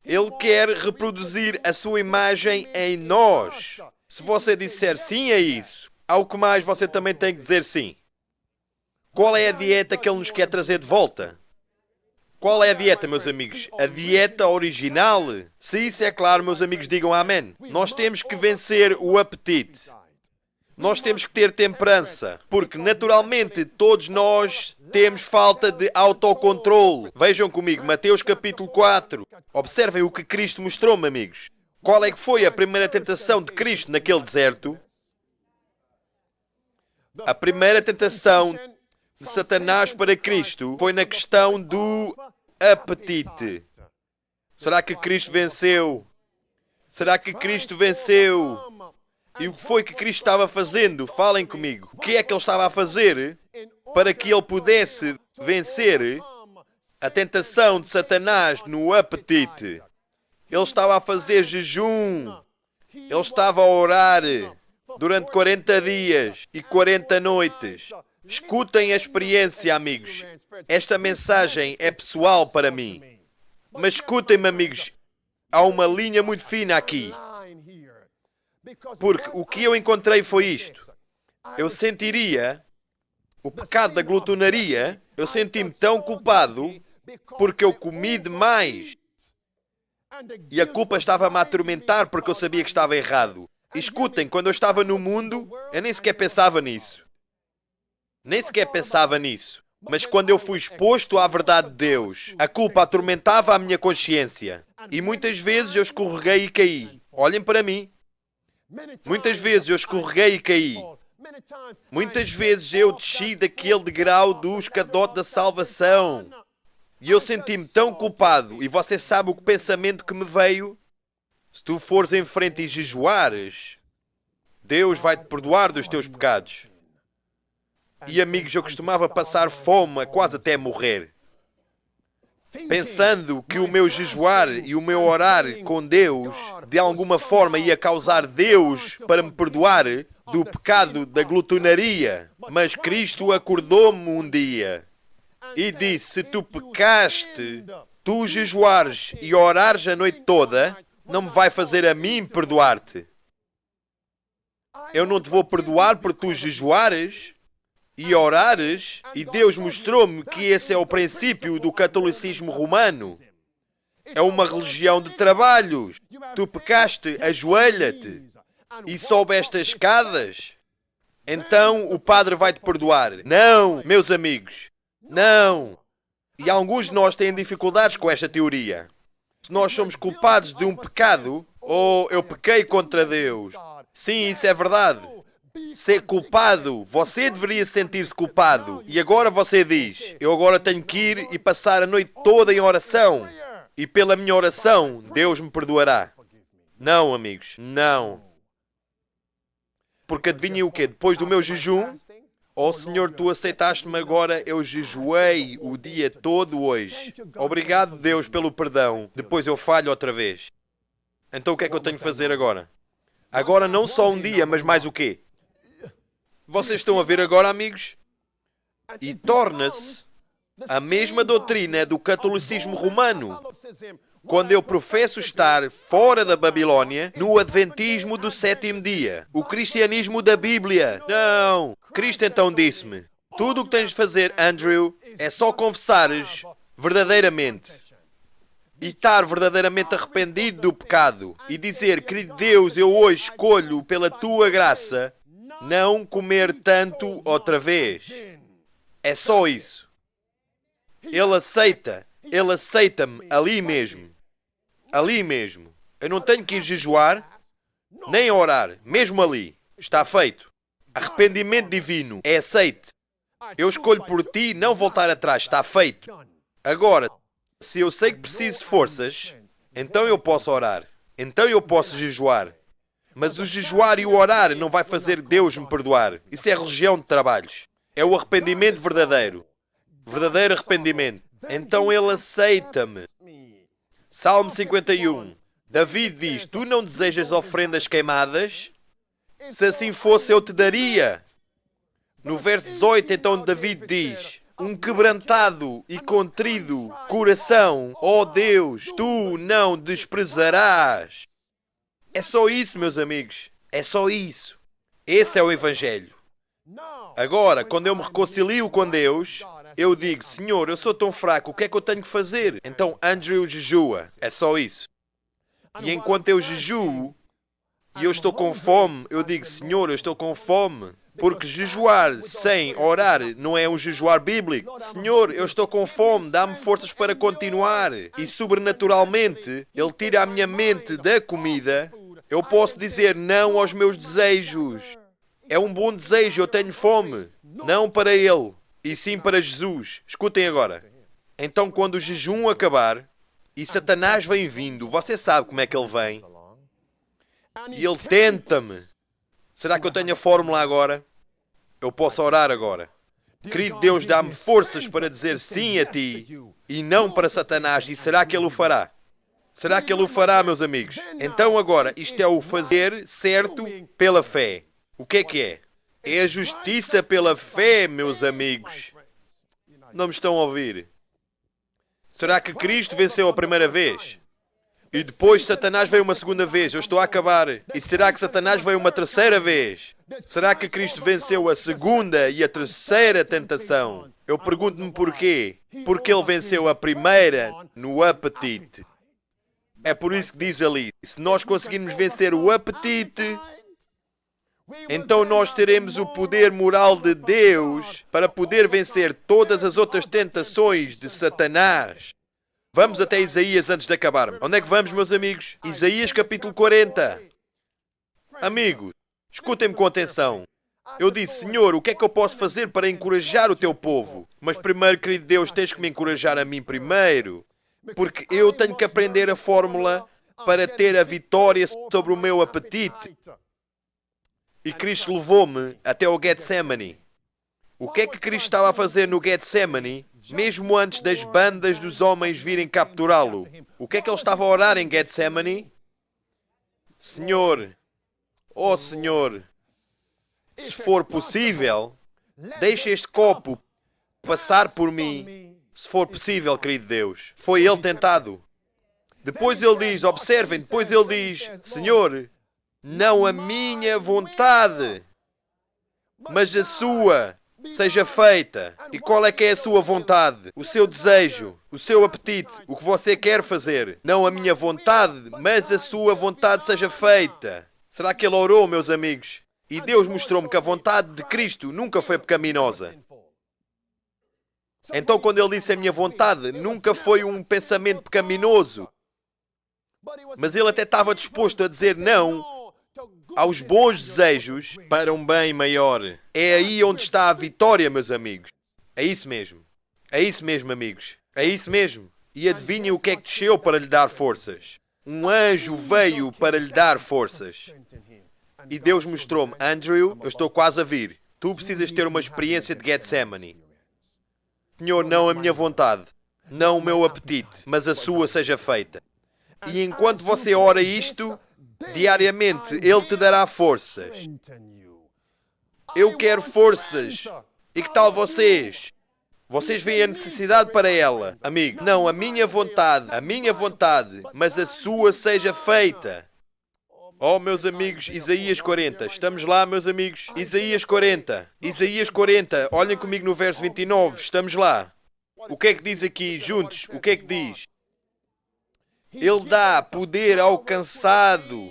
Ele quer reproduzir a sua imagem em nós. Se você disser sim a isso, ao que mais você também tem que dizer sim. Qual é a dieta que Ele nos quer trazer de volta? Qual é a dieta, meus amigos? A dieta original? Se isso é claro, meus amigos, digam amém. Nós temos que vencer o apetite. Nós temos que ter temperança, porque naturalmente todos nós temos falta de autocontrole. Vejam comigo, Mateus capítulo 4. Observem o que Cristo mostrou-me, amigos. Qual é que foi a primeira tentação de Cristo naquele deserto? A primeira tentação de Satanás para Cristo foi na questão do apetite. Será que Cristo venceu? Será que Cristo venceu? E o que foi que Cristo estava fazendo? Falem comigo. O que é que Ele estava a fazer para que Ele pudesse vencer a tentação de Satanás no apetite? Ele estava a fazer jejum. Ele estava a orar durante 40 dias e 40 noites. Escutem a experiência, amigos. Esta mensagem é pessoal para mim. Mas escutem-me, amigos. Há uma linha muito fina aqui. Porque o que eu encontrei foi isto. Eu sentiria o pecado da glutonaria. Eu senti-me tão culpado porque eu comi demais. E a culpa estava-me a atormentar porque eu sabia que estava errado. E escutem, quando eu estava no mundo, eu nem sequer pensava nisso. Nem sequer pensava nisso. Mas quando eu fui exposto à verdade de Deus, a culpa atormentava a minha consciência. E muitas vezes eu escorreguei e caí. Olhem para mim. Muitas vezes eu escorreguei e caí. Muitas vezes eu desci daquele degrau do escadote da salvação. E eu senti-me tão culpado. E você sabe o pensamento que me veio? Se tu fores em frente e jejuares, Deus vai te perdoar dos teus pecados. E amigos, eu costumava passar fome quase até morrer, pensando que o meu jejuar e o meu orar com Deus de alguma forma ia causar Deus para me perdoar do pecado da glutonaria. Mas Cristo acordou-me um dia e disse: se tu pecaste, tu jejuares e orares a noite toda, não me vai fazer a mim perdoar-te. Eu não te vou perdoar por tu jejuares e orares, e Deus mostrou-me que esse é o princípio do catolicismo romano. É uma religião de trabalhos. Tu pecaste, ajoelha-te e sobe estas escadas, então o Padre vai te perdoar. Não, meus amigos, não. E alguns de nós têm dificuldades com esta teoria. Se nós somos culpados de um pecado, ou eu pequei contra Deus. Sim, isso é verdade. Ser culpado, você deveria sentir-se culpado. E agora você diz: eu agora tenho que ir e passar a noite toda em oração. E pela minha oração, Deus me perdoará. Não, amigos, não. Porque adivinhem o quê? Depois do meu jejum, oh Senhor, tu aceitaste-me agora, eu jejuei o dia todo hoje. Obrigado, Deus, pelo perdão. Depois eu falho outra vez. Então o que é que eu tenho que fazer agora? Agora não só um dia, mas mais o quê? Vocês estão a ver agora, amigos? E torna-se a mesma doutrina do catolicismo romano. Quando eu professo estar fora da Babilónia, no adventismo do sétimo dia, o cristianismo da Bíblia. Não! Cristo então disse-me: Tudo o que tens de fazer, Andrew, é só confessares verdadeiramente e estar verdadeiramente arrependido do pecado e dizer, querido Deus, eu hoje escolho pela tua graça não comer tanto outra vez. É só isso. Ele aceita-me ali mesmo. Ali mesmo. Eu não tenho que ir jejuar, nem orar, mesmo ali. Está feito. Arrependimento divino é aceite. Eu escolho por ti não voltar atrás. Está feito. Agora, se eu sei que preciso de forças, então eu posso orar. Então eu posso jejuar. Mas o jejuar e o orar não vai fazer Deus me perdoar. Isso é religião de trabalhos. É o arrependimento verdadeiro. Verdadeiro arrependimento. Então ele aceita-me. Salmo 51. David diz, tu não desejas oferendas queimadas? Se assim fosse, eu te daria. No verso 18, então, David diz, um quebrantado e contrido coração, ó Deus, tu não desprezarás. É só isso, meus amigos. É só isso. Esse é o Evangelho. Agora, quando eu me reconcilio com Deus, eu digo, Senhor, eu sou tão fraco, o que é que eu tenho que fazer? Então, Andrew jejua. É só isso. E enquanto eu jejuo, e eu estou com fome, eu digo, Senhor, eu estou com fome. Porque jejuar sem orar não é um jejuar bíblico. Senhor, eu estou com fome, dá-me forças para continuar. E sobrenaturalmente, Ele tira a minha mente da comida. Eu posso dizer não aos meus desejos. É um bom desejo, eu tenho fome. Não para Ele, e sim para Jesus. Escutem agora. Então, quando o jejum acabar, e Satanás vem vindo, você sabe como é que ele vem. E ele tenta-me. Será que eu tenho a fórmula agora? Eu posso orar agora. Querido Deus, dá-me forças para dizer sim a ti e não para Satanás. E será que ele o fará? Será que ele o fará, meus amigos? Então agora, isto é o fazer certo pela fé. O que é? É a justiça pela fé, meus amigos. Não me estão a ouvir? Será que Cristo venceu a primeira vez? E depois Satanás veio uma segunda vez. Eu estou a acabar. E será que Satanás veio uma terceira vez? Será que Cristo venceu a segunda e a terceira tentação? Eu pergunto-me porquê. Porque ele venceu a primeira no apetite. É por isso que diz ali, se nós conseguirmos vencer o apetite, então nós teremos o poder moral de Deus para poder vencer todas as outras tentações de Satanás. Vamos até Isaías antes de acabar. Onde é que vamos, meus amigos? Isaías capítulo 40. Amigos, escutem-me com atenção. Eu disse, Senhor, o que é que eu posso fazer para encorajar o teu povo? Mas primeiro, querido Deus, tens que me encorajar a mim primeiro. Porque eu tenho que aprender a fórmula para ter a vitória sobre o meu apetite. E Cristo levou-me até o Getsemane. O que é que Cristo estava a fazer no Getsemane, mesmo antes das bandas dos homens virem capturá-lo? O que é que ele estava a orar em Getsemane? Senhor, ó Senhor, se for possível, deixe este copo passar por mim, se for possível, querido Deus. Foi ele tentado. Depois ele diz, observem, depois ele diz, Senhor, não a minha vontade, mas a sua seja feita. E qual é que é a sua vontade? O seu desejo, o seu apetite, o que você quer fazer. Não a minha vontade, mas a sua vontade seja feita. Será que ele orou, meus amigos? E Deus mostrou-me que a vontade de Cristo nunca foi pecaminosa. Então, quando ele disse a minha vontade, nunca foi um pensamento pecaminoso. Mas ele até estava disposto a dizer não aos bons desejos para um bem maior. É aí onde está a vitória, meus amigos. É isso mesmo. É isso mesmo, amigos. É isso mesmo. E adivinhem o que é que desceu para lhe dar forças. Um anjo veio para lhe dar forças. E Deus mostrou-me, Andrew, eu estou quase a vir. Tu precisas ter uma experiência de Getsemane. Senhor, não a minha vontade, não o meu apetite, mas a sua seja feita. E enquanto você ora isto, diariamente, Ele te dará forças. Eu quero forças. E que tal vocês? Vocês veem a necessidade para ela. Amigo, não, a minha vontade, mas a sua seja feita. Oh, meus amigos, Isaías 40. Estamos lá, meus amigos. Isaías 40. Isaías 40. Olhem comigo no verso 29. Estamos lá. O que é que diz aqui, juntos? O que é que diz? Ele dá poder ao cansado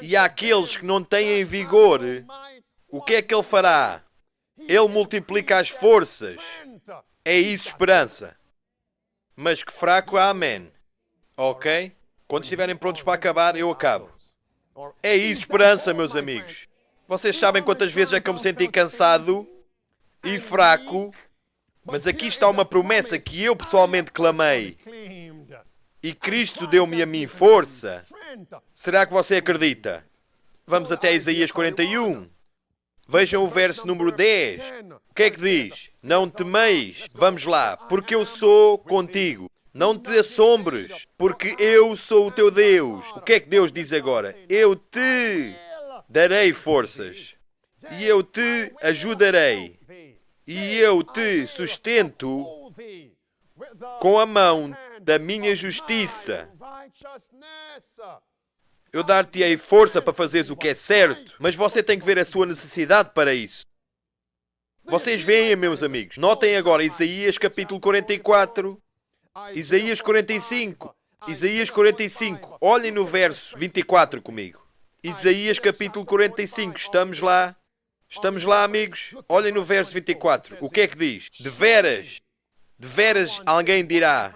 e àqueles que não têm vigor. O que é que ele fará? Ele multiplica as forças. É isso, esperança. Mas que fraco, amém. Ok? Quando estiverem prontos para acabar, eu acabo. É isso, esperança, meus amigos. Vocês sabem quantas vezes é que eu me senti cansado e fraco, mas aqui está uma promessa que eu pessoalmente clamei. E Cristo deu-me a mim força. Será que você acredita? Vamos até Isaías 41. Vejam o verso número 10. O que é que diz? Não temeis. Vamos lá. Porque eu sou contigo. Não te assombres, porque eu sou o teu Deus. O que é que Deus diz agora? Eu te darei forças. E eu te ajudarei. E eu te sustento com a mão da minha justiça. Eu dar-te-ei força para fazeres o que é certo, mas você tem que ver a sua necessidade para isso. Vocês veem, meus amigos. Notem agora Isaías capítulo 44, Isaías 45, Isaías 45. Olhem no verso 24 comigo. Isaías capítulo 45. Estamos lá? Estamos lá, amigos? Olhem no verso 24. O que é que diz? De veras alguém dirá.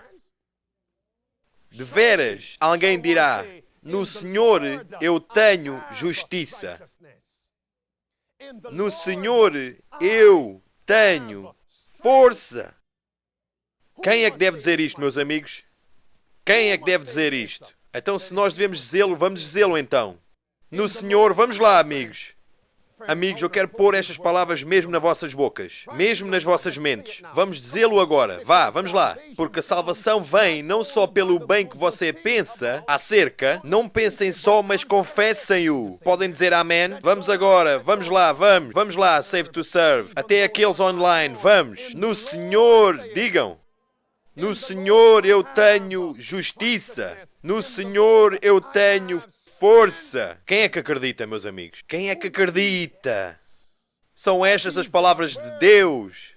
De veras alguém dirá. No Senhor eu tenho justiça. No Senhor eu tenho força. Quem é que deve dizer isto, meus amigos? Quem é que deve dizer isto? Então, se nós devemos dizê-lo, vamos dizê-lo então. No Senhor, vamos lá, amigos. Amigos, eu quero pôr estas palavras mesmo nas vossas bocas, mesmo nas vossas mentes. Vamos dizê-lo agora. Vá, vamos lá. Porque a salvação vem não só pelo bem que você pensa acerca, não pensem só, mas confessem-o. Podem dizer amém? Vamos agora, vamos lá, vamos lá, Save to Serve. Até aqueles online, vamos. No Senhor, digam. No Senhor eu tenho justiça. No Senhor eu tenho força. Quem é que acredita, meus amigos? Quem é que acredita? São estas as palavras de Deus.